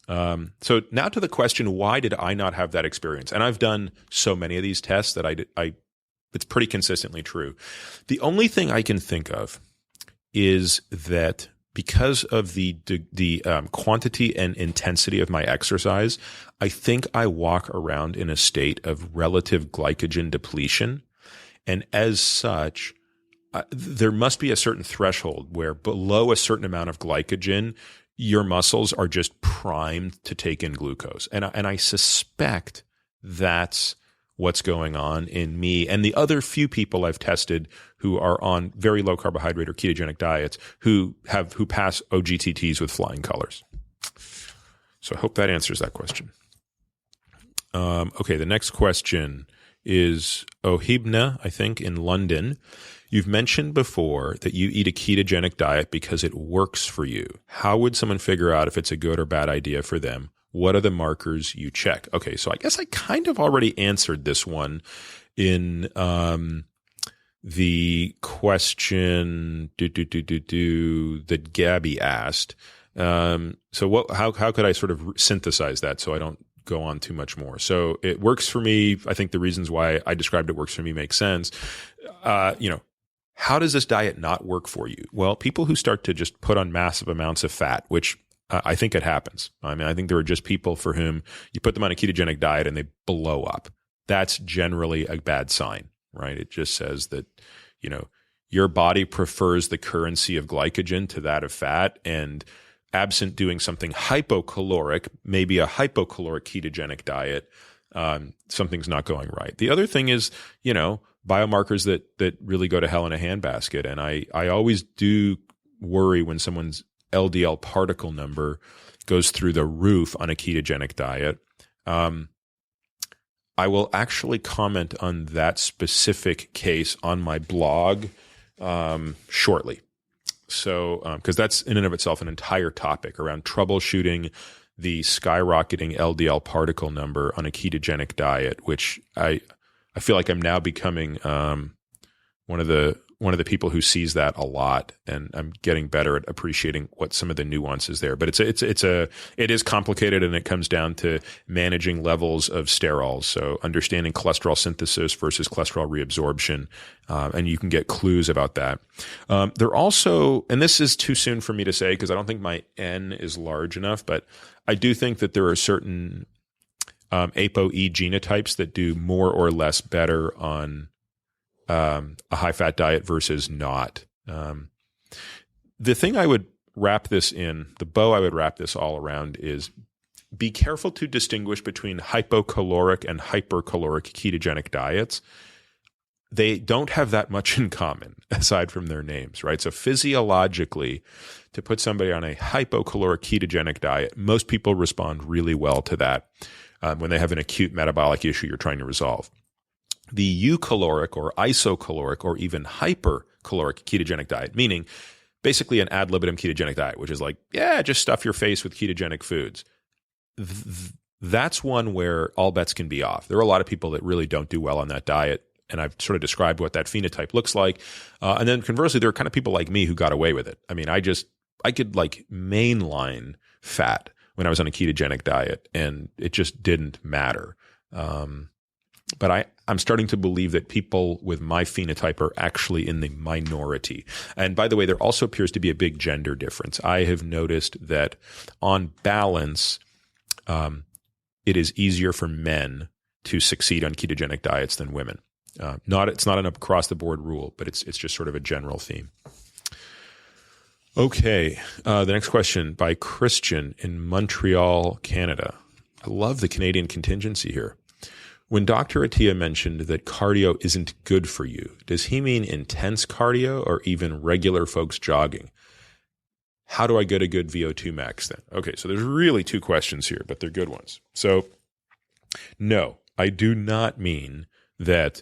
So now to the question, why did I not have that experience? And I've done so many of these tests that it's pretty consistently true. The only thing I can think of is that because of the quantity and intensity of my exercise, I think I walk around in a state of relative glycogen depletion. And as such, there must be a certain threshold where below a certain amount of glycogen, your muscles are just primed to take in glucose. And I suspect that's what's going on in me and the other few people I've tested who are on very low carbohydrate or ketogenic diets who pass OGTTs with flying colors. So I hope that answers that question. Okay, the next question is Ohibna, I think, in London. You've mentioned before that you eat a ketogenic diet because it works for you. How would someone figure out if it's a good or bad idea for them? What are the markers you check? Okay, so I guess I kind of already answered this one in the question that Gabby asked. So how could I sort of synthesize that so I don't go on too much more? So it works for me. I think the reasons why I described it works for me make sense. How does this diet not work for you? Well, people who start to just put on massive amounts of fat, which I think it happens. I mean, I think there are just people for whom you put them on a ketogenic diet and they blow up. That's generally a bad sign, right? It just says that, your body prefers the currency of glycogen to that of fat, and absent doing something hypocaloric, maybe a hypocaloric ketogenic diet, something's not going right. The other thing is, biomarkers that really go to hell in a handbasket. And I always do worry when someone's LDL particle number goes through the roof on a ketogenic diet. I will actually comment on that specific case on my blog shortly. So, because that's in and of itself an entire topic around troubleshooting the skyrocketing LDL particle number on a ketogenic diet, which I feel like I'm now becoming one of the people who sees that a lot, and I'm getting better at appreciating what some of the nuances there. But it is complicated, and it comes down to managing levels of sterols. So understanding cholesterol synthesis versus cholesterol reabsorption, and you can get clues about that. There also, and this is too soon for me to say because I don't think my N is large enough, but I do think that there are certain ApoE genotypes that do more or less better on a high-fat diet versus not. The thing I would wrap this in, the bow I would wrap this all around is be careful to distinguish between hypocaloric and hypercaloric ketogenic diets. They don't have that much in common aside from their names, right? So physiologically, to put somebody on a hypocaloric ketogenic diet, most people respond really well to that when they have an acute metabolic issue you're trying to resolve. The eucaloric or isocaloric or even hypercaloric ketogenic diet, meaning basically an ad libitum ketogenic diet, which is like, just stuff your face with ketogenic foods. That's one where all bets can be off. There are a lot of people that really don't do well on that diet, and I've sort of described what that phenotype looks like. And then conversely, there are kind of people like me who got away with it. I mean, I could like mainline fat when I was on a ketogenic diet, and it just didn't matter. But I'm starting to believe that people with my phenotype are actually in the minority. And by the way, there also appears to be a big gender difference. I have noticed that on balance, it is easier for men to succeed on ketogenic diets than women. It's not an across the board rule, but it's just sort of a general theme. Okay. The next question by Christian in Montreal, Canada. I love the Canadian contingency here. When Dr. Attia mentioned that cardio isn't good for you, does he mean intense cardio or even regular folks jogging? How do I get a good VO2 max then? Okay, so there's really two questions here, but they're good ones. So no, I do not mean that,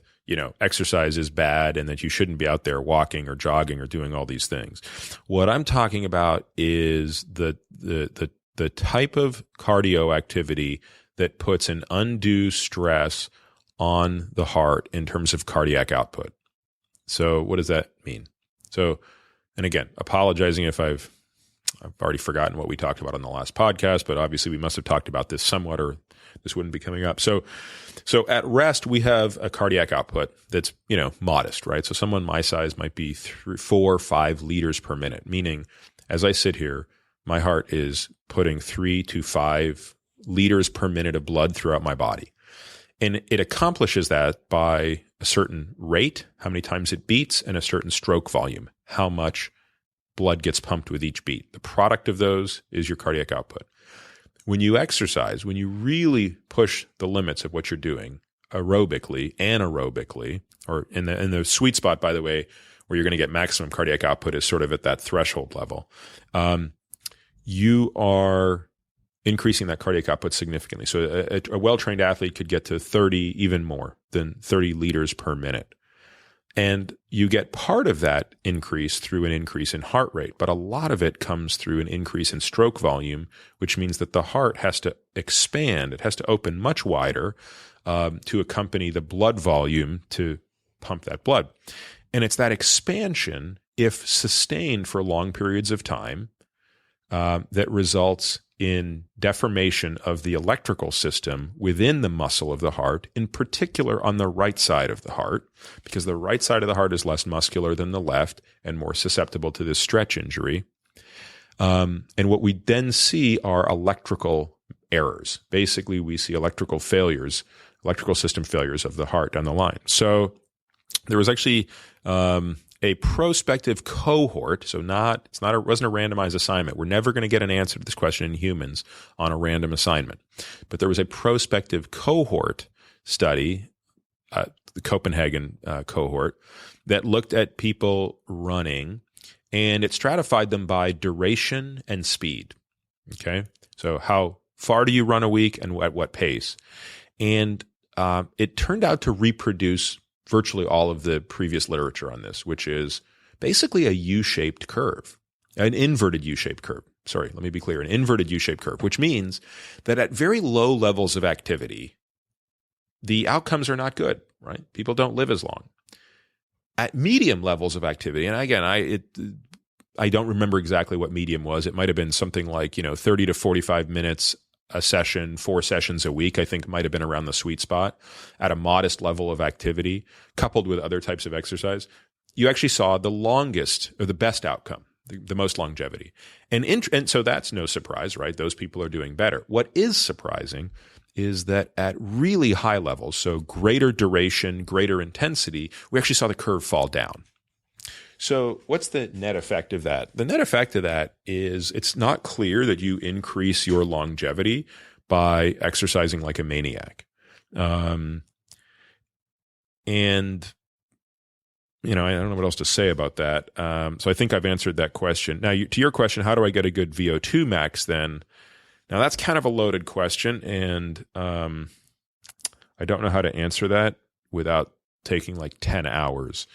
exercise is bad and that you shouldn't be out there walking or jogging or doing all these things. What I'm talking about is the type of cardio activity that puts an undue stress on the heart in terms of cardiac output. So what does that mean? So, and again, apologizing if I've already forgotten what we talked about on the last podcast, but obviously we must have talked about this somewhat or this wouldn't be coming up. So at rest, we have a cardiac output that's, modest, right? So someone my size might be 4 or 5 liters per minute, meaning as I sit here, my heart is putting 3 to 5 liters per minute of blood throughout my body. And it accomplishes that by a certain rate, how many times it beats, and a certain stroke volume, how much blood gets pumped with each beat. The product of those is your cardiac output. When you exercise, when you really push the limits of what you're doing aerobically, anaerobically, or in the sweet spot, by the way, where you're going to get maximum cardiac output is sort of at that threshold level, you are increasing that cardiac output significantly. So a well-trained athlete could get to 30, even more than 30 liters per minute. And you get part of that increase through an increase in heart rate, but a lot of it comes through an increase in stroke volume, which means that the heart has to expand. It has to open much wider to accompany the blood volume to pump that blood. And it's that expansion, if sustained for long periods of time, that results in deformation of the electrical system within the muscle of the heart, in particular on the right side of the heart, because the right side of the heart is less muscular than the left and more susceptible to this stretch injury. And what we then see are electrical errors. Basically, we see electrical system failures of the heart down the line. So there was actually a prospective cohort, so it wasn't a randomized assignment. We're never going to get an answer to this question in humans on a random assignment. But there was a prospective cohort study, the Copenhagen cohort, that looked at people running, and it stratified them by duration and speed. Okay, so how far do you run a week and at what pace? And it turned out to reproduce virtually all of the previous literature on this, which is basically a U-shaped curve, an inverted U-shaped curve. Sorry, let me be clear, an inverted U-shaped curve, which means that at very low levels of activity, the outcomes are not good, right? People don't live as long. At medium levels of activity, and again, I don't remember exactly what medium was. It might have been something like, 30 to 45 minutes a session, 4 sessions a week, I think might have been around the sweet spot at a modest level of activity, coupled with other types of exercise. You actually saw the longest or the best outcome, the most longevity. And so that's no surprise, right? Those people are doing better. What is surprising is that at really high levels, so greater duration, greater intensity, we actually saw the curve fall down. So what's the net effect of that? The net effect of that is it's not clear that you increase your longevity by exercising like a maniac. And, I don't know what else to say about that. So I think I've answered that question. Now, to your question, how do I get a good VO2 max then? Now, that's kind of a loaded question, and I don't know how to answer that without taking like 10 hours.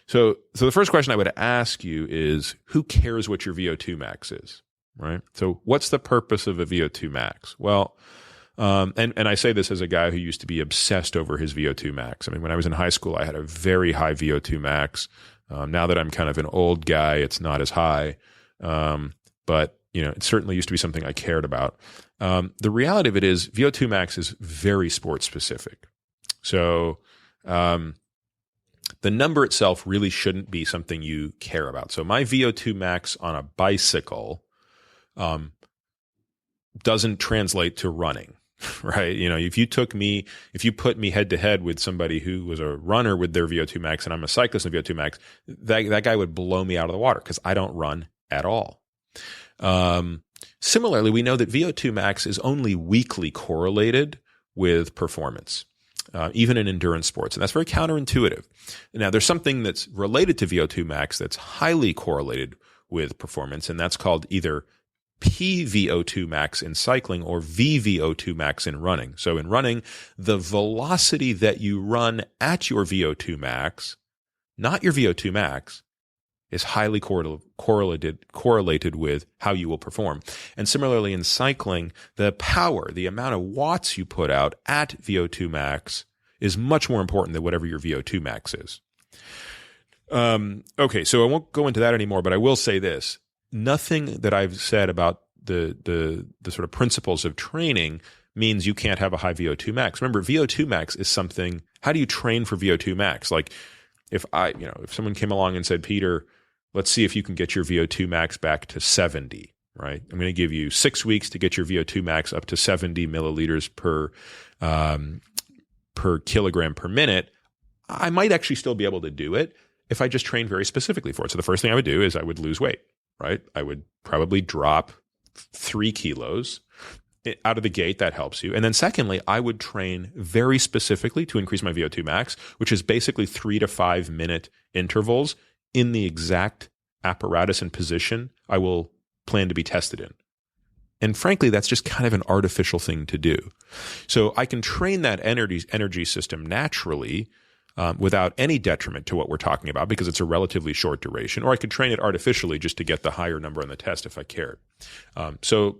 So the first question I would ask you is, who cares what your VO2 max is, right? So what's the purpose of a VO2 max? Well, and I say this as a guy who used to be obsessed over his VO2 max. I mean, when I was in high school, I had a very high VO2 max. Now that I'm kind of an old guy, it's not as high. But, it certainly used to be something I cared about. The reality of it is VO2 max is very sport specific. So the number itself really shouldn't be something you care about. So my VO2 max on a bicycle doesn't translate to running, right? If you put me head to head with somebody who was a runner with their VO2 max and I'm a cyclist in VO2 max, that guy would blow me out of the water because I don't run at all. Similarly, we know that VO2 max is only weakly correlated with performance, even in endurance sports. And that's very counterintuitive. Now, there's something that's related to VO2 max that's highly correlated with performance, and that's called either PVO2 max in cycling or VVO2 max in running. So in running, the velocity that you run at your VO2 max, not your VO2 max, is highly correlated with how you will perform. And similarly in cycling, the power, the amount of watts you put out at VO2 max is much more important than whatever your VO2 max is. Okay, so I won't go into that anymore, but I will say this. Nothing that I've said about the sort of principles of training means you can't have a high VO2 max. Remember, VO2 max is something, how do you train for VO2 max? Like if someone came along and said, Peter, let's see if you can get your VO2 max back to 70, right? I'm going to give you 6 weeks to get your VO2 max up to 70 milliliters per kilogram per minute. I might actually still be able to do it if I just train very specifically for it. So the first thing I would do is I would lose weight, right? I would probably drop 3 kilos out of the gate. That helps you. And then secondly, I would train very specifically to increase my VO2 max, which is basically 3 to 5 minute intervals in the exact apparatus and position I will plan to be tested in. And frankly, that's just kind of an artificial thing to do. So I can train that energy system naturally without any detriment to what we're talking about because it's a relatively short duration, or I could train it artificially just to get the higher number on the test if I cared. So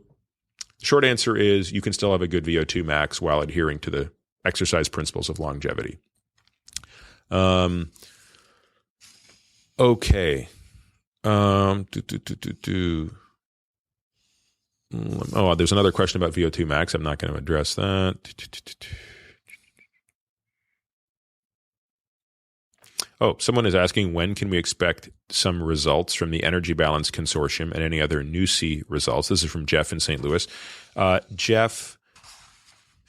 short answer is you can still have a good VO2 max while adhering to the exercise principles of longevity. Okay. Oh, there's another question about VO2 max. I'm not going to address that. Oh, someone is asking, when can we expect some results from the Energy Balance Consortium and any other NuSI results? This is from Jeff in St. Louis. Jeff,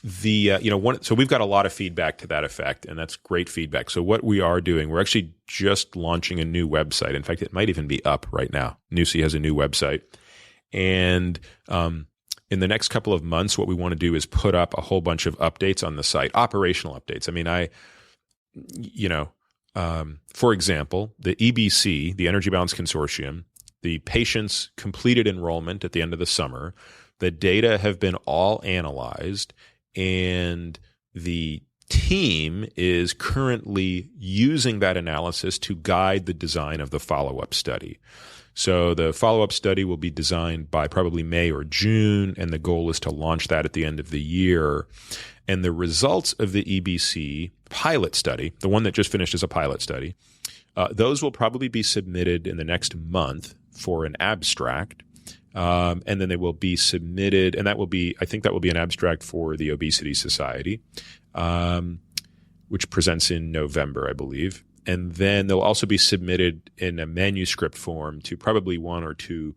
so we've got a lot of feedback to that effect, and that's great feedback. So what we are doing, we're actually just launching a new website. In fact, it might even be up right now. NuSI has a new website. And in the next couple of months, what we want to do is put up a whole bunch of updates on the site, operational updates. I mean, for example, the EBC, the Energy Balance Consortium, the patients completed enrollment at the end of the summer. The data have been all analyzed, and the team is currently using that analysis to guide the design of the follow-up study. So the follow-up study will be designed by probably May or June, and the goal is to launch that at the end of the year. And the results of the EBC pilot study, the one that just finished as a pilot study, those will probably be submitted in the next month for an abstract. And then they will be submitted, and I think that will be an abstract for the Obesity Society, which presents in November, I believe. And then they'll also be submitted in a manuscript form to probably 1 or 2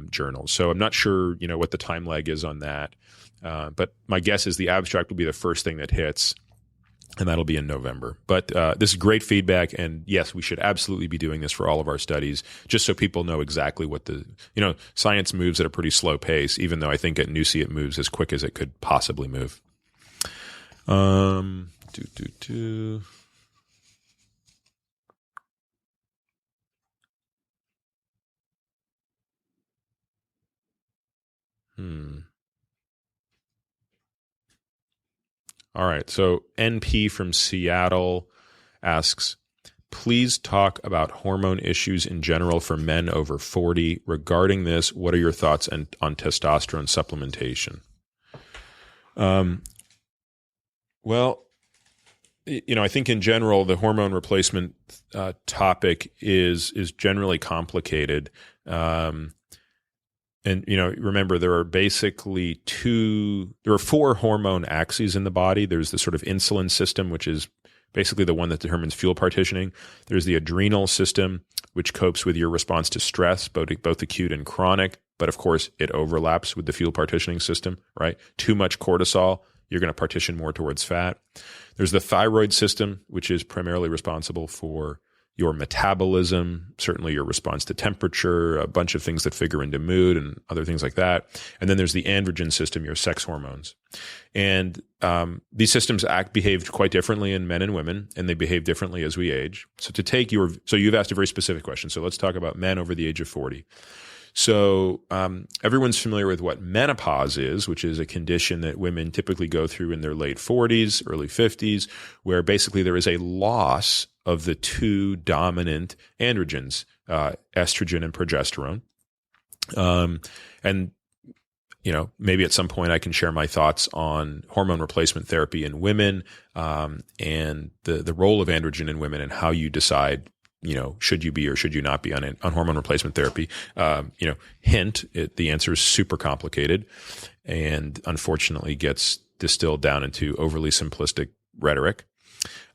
journals. So I'm not sure, what the time lag is on that. But my guess is the abstract will be the first thing that hits, and that'll be in November. But this is great feedback, and yes, we should absolutely be doing this for all of our studies, just so people know exactly what science moves at a pretty slow pace, even though I think at NuSI it moves as quick as it could possibly move. All right. So NP from Seattle asks, please talk about hormone issues in general for men over 40. Regarding this, what are your thoughts on testosterone supplementation? Well, I think in general, the hormone replacement topic is generally complicated. And, remember, there are 4 hormone axes in the body. There's the sort of insulin system, which is basically the one that determines fuel partitioning. There's the adrenal system, which copes with your response to stress, both acute and chronic. But of course, it overlaps with the fuel partitioning system, right? Too much cortisol, you're going to partition more towards fat. There's the thyroid system, which is primarily responsible for your metabolism, certainly your response to temperature, a bunch of things that figure into mood and other things like that. And then there's the androgen system, your sex hormones. And these systems behave quite differently in men and women, and they behave differently as we age. So you've asked a very specific question. So let's talk about men over the age of 40. So everyone's familiar with what menopause is, which is a condition that women typically go through in their late 40s, early 50s, where basically there is a loss of the 2 dominant androgens, estrogen and progesterone. And maybe at some point I can share my thoughts on hormone replacement therapy in women, and the role of androgen in women and how you decide, should you be or should you not be on hormone replacement therapy? Hint, the answer is super complicated and unfortunately gets distilled down into overly simplistic rhetoric.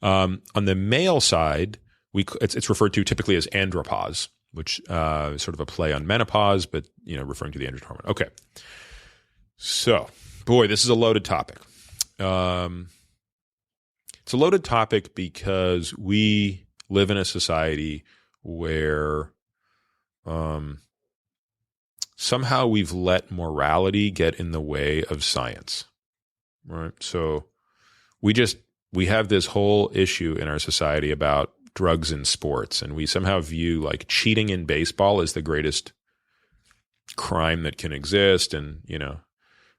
On the male side, it's referred to typically as andropause, which is sort of a play on menopause, but referring to the androgen hormone. Okay, so boy, this is a loaded topic. It's a loaded topic because we live in a society where somehow we've let morality get in the way of science, right? So we have this whole issue in our society about drugs in sports, and we somehow view like cheating in baseball as the greatest crime that can exist. And,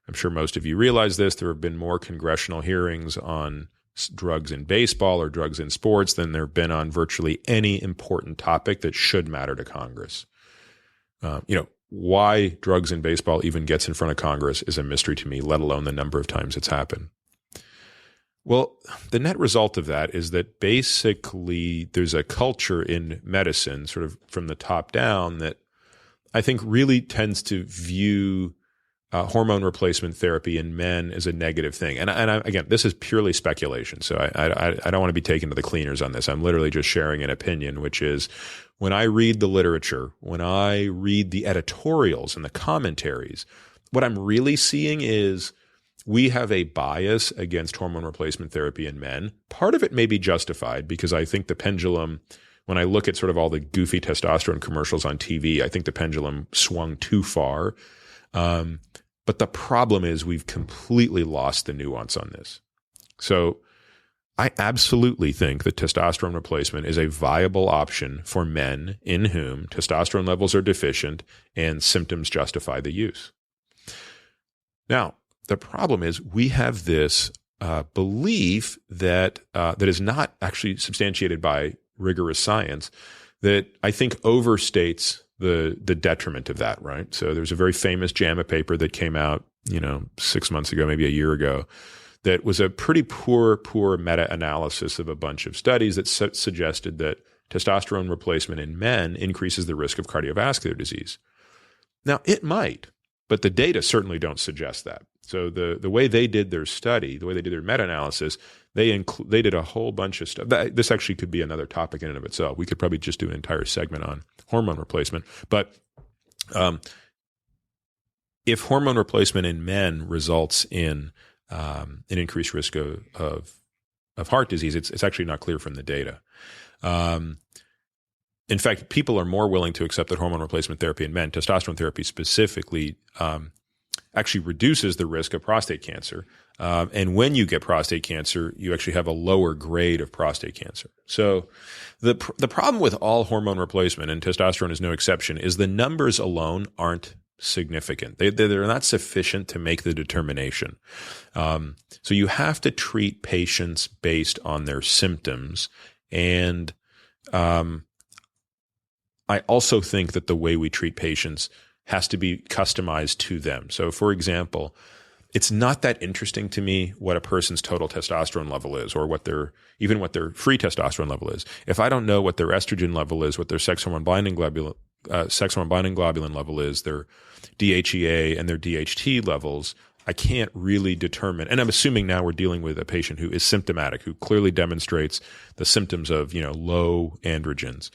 I'm sure most of you realize this. There have been more congressional hearings on drugs in baseball or drugs in sports than there have been on virtually any important topic that should matter to Congress. Why drugs in baseball even gets in front of Congress is a mystery to me, let alone the number of times it's happened. Well, the net result of that is that basically there's a culture in medicine, sort of from the top down, that I think really tends to view hormone replacement therapy in men as a negative thing. And again, this is purely speculation, so I don't want to be taken to the cleaners on this. I'm literally just sharing an opinion, which is when I read the literature, when I read the editorials and the commentaries, what I'm really seeing is we have a bias against hormone replacement therapy in men. Part of it may be justified because I think the pendulum, when I look at sort of all the goofy testosterone commercials on TV, I think the pendulum swung too far. But the problem is we've completely lost the nuance on this. So I absolutely think that testosterone replacement is a viable option for men in whom testosterone levels are deficient and symptoms justify the use. Now, the problem is we have this belief that is not actually substantiated by rigorous science that I think overstates the detriment of that, right? So there's a very famous JAMA paper that came out, 6 months ago, maybe a year ago, that was a pretty poor meta-analysis of a bunch of studies that suggested that testosterone replacement in men increases the risk of cardiovascular disease. Now, it might, but the data certainly don't suggest that. So the way they did their study, the way they did their meta-analysis, they did a whole bunch of stuff. This actually could be another topic in and of itself. We could probably just do an entire segment on hormone replacement. But if hormone replacement in men results in an increased risk of heart disease, it's actually not clear from the data. In fact, people are more willing to accept that hormone replacement therapy in men, testosterone therapy specifically, actually reduces the risk of prostate cancer. And when you get prostate cancer, you actually have a lower grade of prostate cancer. So the problem with all hormone replacement, and testosterone is no exception, is the numbers alone aren't significant. They're not sufficient to make the determination. So you have to treat patients based on their symptoms. And I also think that the way we treat patients has to be customized to them. So, for example, it's not that interesting to me what a person's total testosterone level is, or what their free testosterone level is. If I don't know what their estrogen level is, what their sex hormone binding globulin sex hormone binding globulin level is, their DHEA and their DHT levels, I can't really determine. And I'm assuming now we're dealing with a patient who is symptomatic, who clearly demonstrates the symptoms of, low androgens.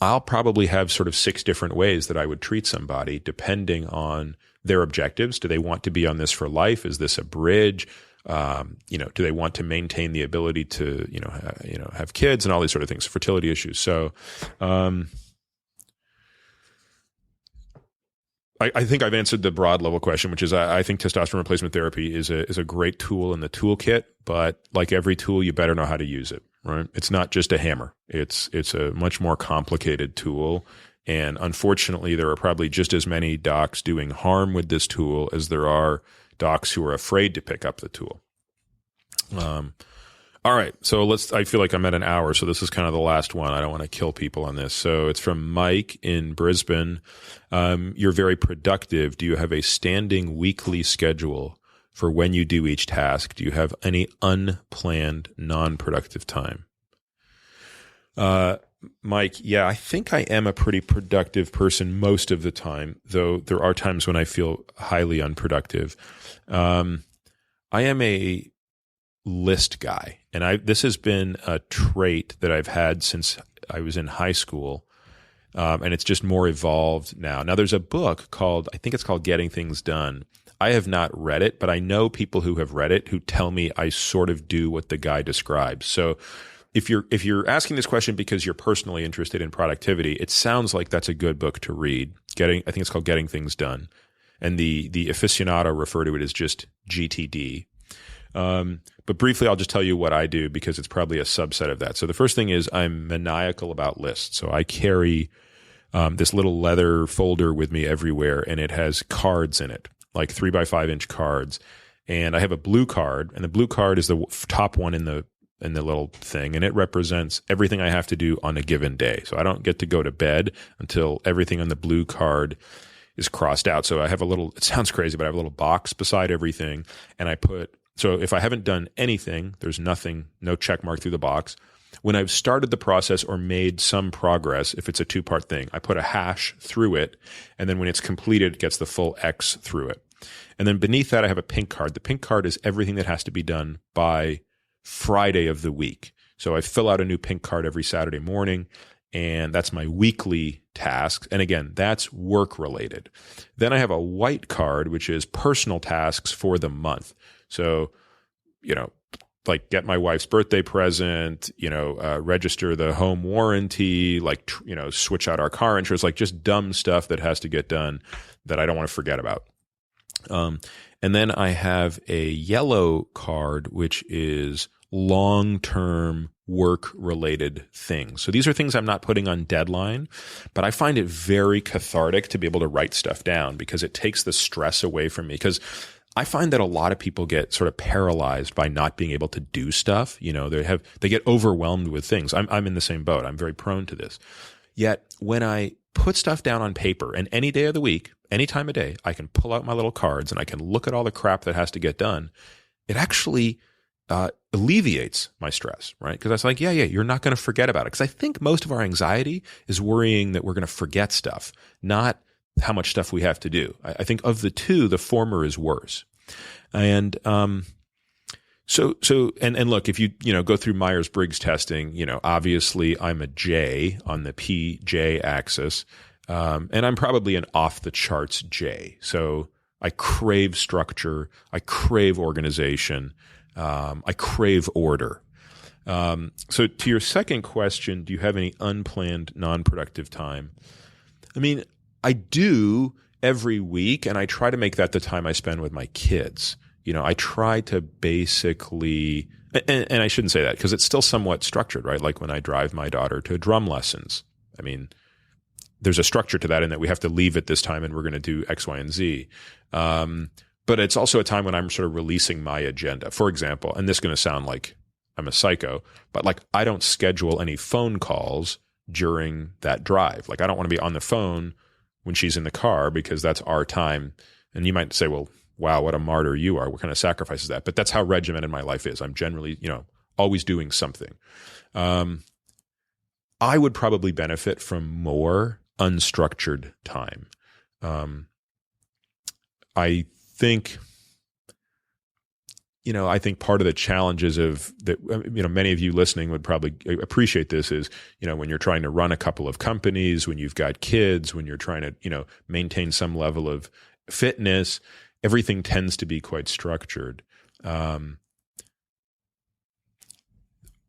I'll probably have sort of 6 different ways that I would treat somebody depending on their objectives. Do they want to be on this for life? Is this a bridge? Do they want to maintain the ability to, have kids and all these sort of things, fertility issues. So, I think I've answered the broad level question, which is I think testosterone replacement therapy is a great tool in the toolkit, but like every tool, you better know how to use it, right? It's not just a hammer. It's a much more complicated tool. And unfortunately, there are probably just as many docs doing harm with this tool as there are docs who are afraid to pick up the tool. All right. So I feel like I'm at an hour. So this is kind of the last one. I don't want to kill people on this. So it's from Mike in Brisbane. You're very productive. Do you have a standing weekly schedule for when you do each task? Do you have any unplanned non-productive time? Mike, yeah, I think I am a pretty productive person most of the time, though there are times when I feel highly unproductive. I am a list guy, and this has been a trait that I've had since I was in high school, and it's just more evolved now. Now, there's a book I think it's called Getting Things Done. I have not read it, but I know people who have read it who tell me I sort of do what the guy describes. So if you're asking this question because you're personally interested in productivity, it sounds like that's a good book to read. I think it's called Getting Things Done, and the aficionado refer to it as just GTD. But briefly, I'll just tell you what I do because it's probably a subset of that. So the first thing is I'm maniacal about lists. So I carry this little leather folder with me everywhere, and it has cards in it, like 3x5-inch cards. And I have a blue card, and the blue card is the top one in the little thing, and it represents everything I have to do on a given day. So I don't get to go to bed until everything on the blue card is crossed out. So I have it sounds crazy, but I have a little box beside everything, and so if I haven't done anything, there's nothing, no check mark through the box. When I've started the process or made some progress, if it's a 2-part thing, I put a hash through it, and then when it's completed, it gets the full X through it. And then beneath that, I have a pink card. The pink card is everything that has to be done by Friday of the week. So I fill out a new pink card every Saturday morning, and that's my weekly task. And again, that's work related. Then I have a white card, which is personal tasks for the month. So, like get my wife's birthday present, register the home warranty, switch out our car insurance, like just dumb stuff that has to get done that I don't want to forget about. And then I have a yellow card, which is long-term work-related things. So these are things I'm not putting on deadline, but I find it very cathartic to be able to write stuff down because it takes the stress away from me. Because I find that a lot of people get sort of paralyzed by not being able to do stuff. They get overwhelmed with things. I'm in the same boat. I'm very prone to this. Yet when I put stuff down on paper, and any day of the week, any time of day, I can pull out my little cards and I can look at all the crap that has to get done. It actually alleviates my stress, right? Because that's like, yeah, you're not going to forget about it. Because I think most of our anxiety is worrying that we're going to forget stuff, not how much stuff we have to do. I think of the two, the former is worse. And so look, if you go through Myers-Briggs testing, obviously I'm a J on the PJ axis, and I'm probably an off the charts J. So I crave structure, I crave organization, I crave order. So to your second question, do you have any unplanned non-productive time? I mean, I do every week, and I try to make that the time I spend with my kids. I try to basically, and I shouldn't say that because it's still somewhat structured, right? Like when I drive my daughter to drum lessons. I mean, there's a structure to that in that we have to leave at this time and we're going to do X, Y, and Z. But it's also a time when I'm sort of releasing my agenda. For example, and this is going to sound like I'm a psycho, but like I don't schedule any phone calls during that drive. Like I don't want to be on the phone when she's in the car because that's our time. And you might say, well, wow, what a martyr you are. What kind of sacrifice is that? But that's how regimented my life is. I'm generally, always doing something. I would probably benefit from more unstructured time. I think, I think part of the challenges of that, many of you listening would probably appreciate this is, when you're trying to run a couple of companies, when you've got kids, when you're trying to, maintain some level of fitness, everything tends to be quite structured.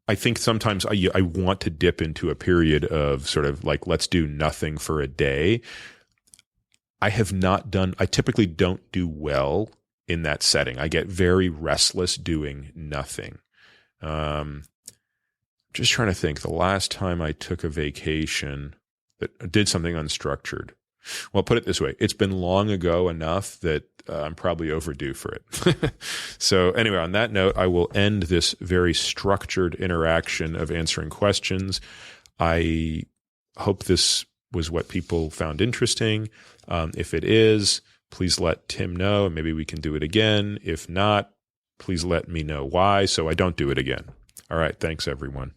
I think sometimes I want to dip into a period of sort of like, let's do nothing for a day. I typically don't do well in that setting. I get very restless doing nothing. Just trying to think, the last time I took a vacation that did something unstructured. Well, put it this way. It's been long ago enough that I'm probably overdue for it. So anyway, on that note, I will end this very structured interaction of answering questions. I hope this was what people found interesting. If it is, please let Tim know, and maybe we can do it again. If not, please let me know why so I don't do it again. All right. Thanks, everyone.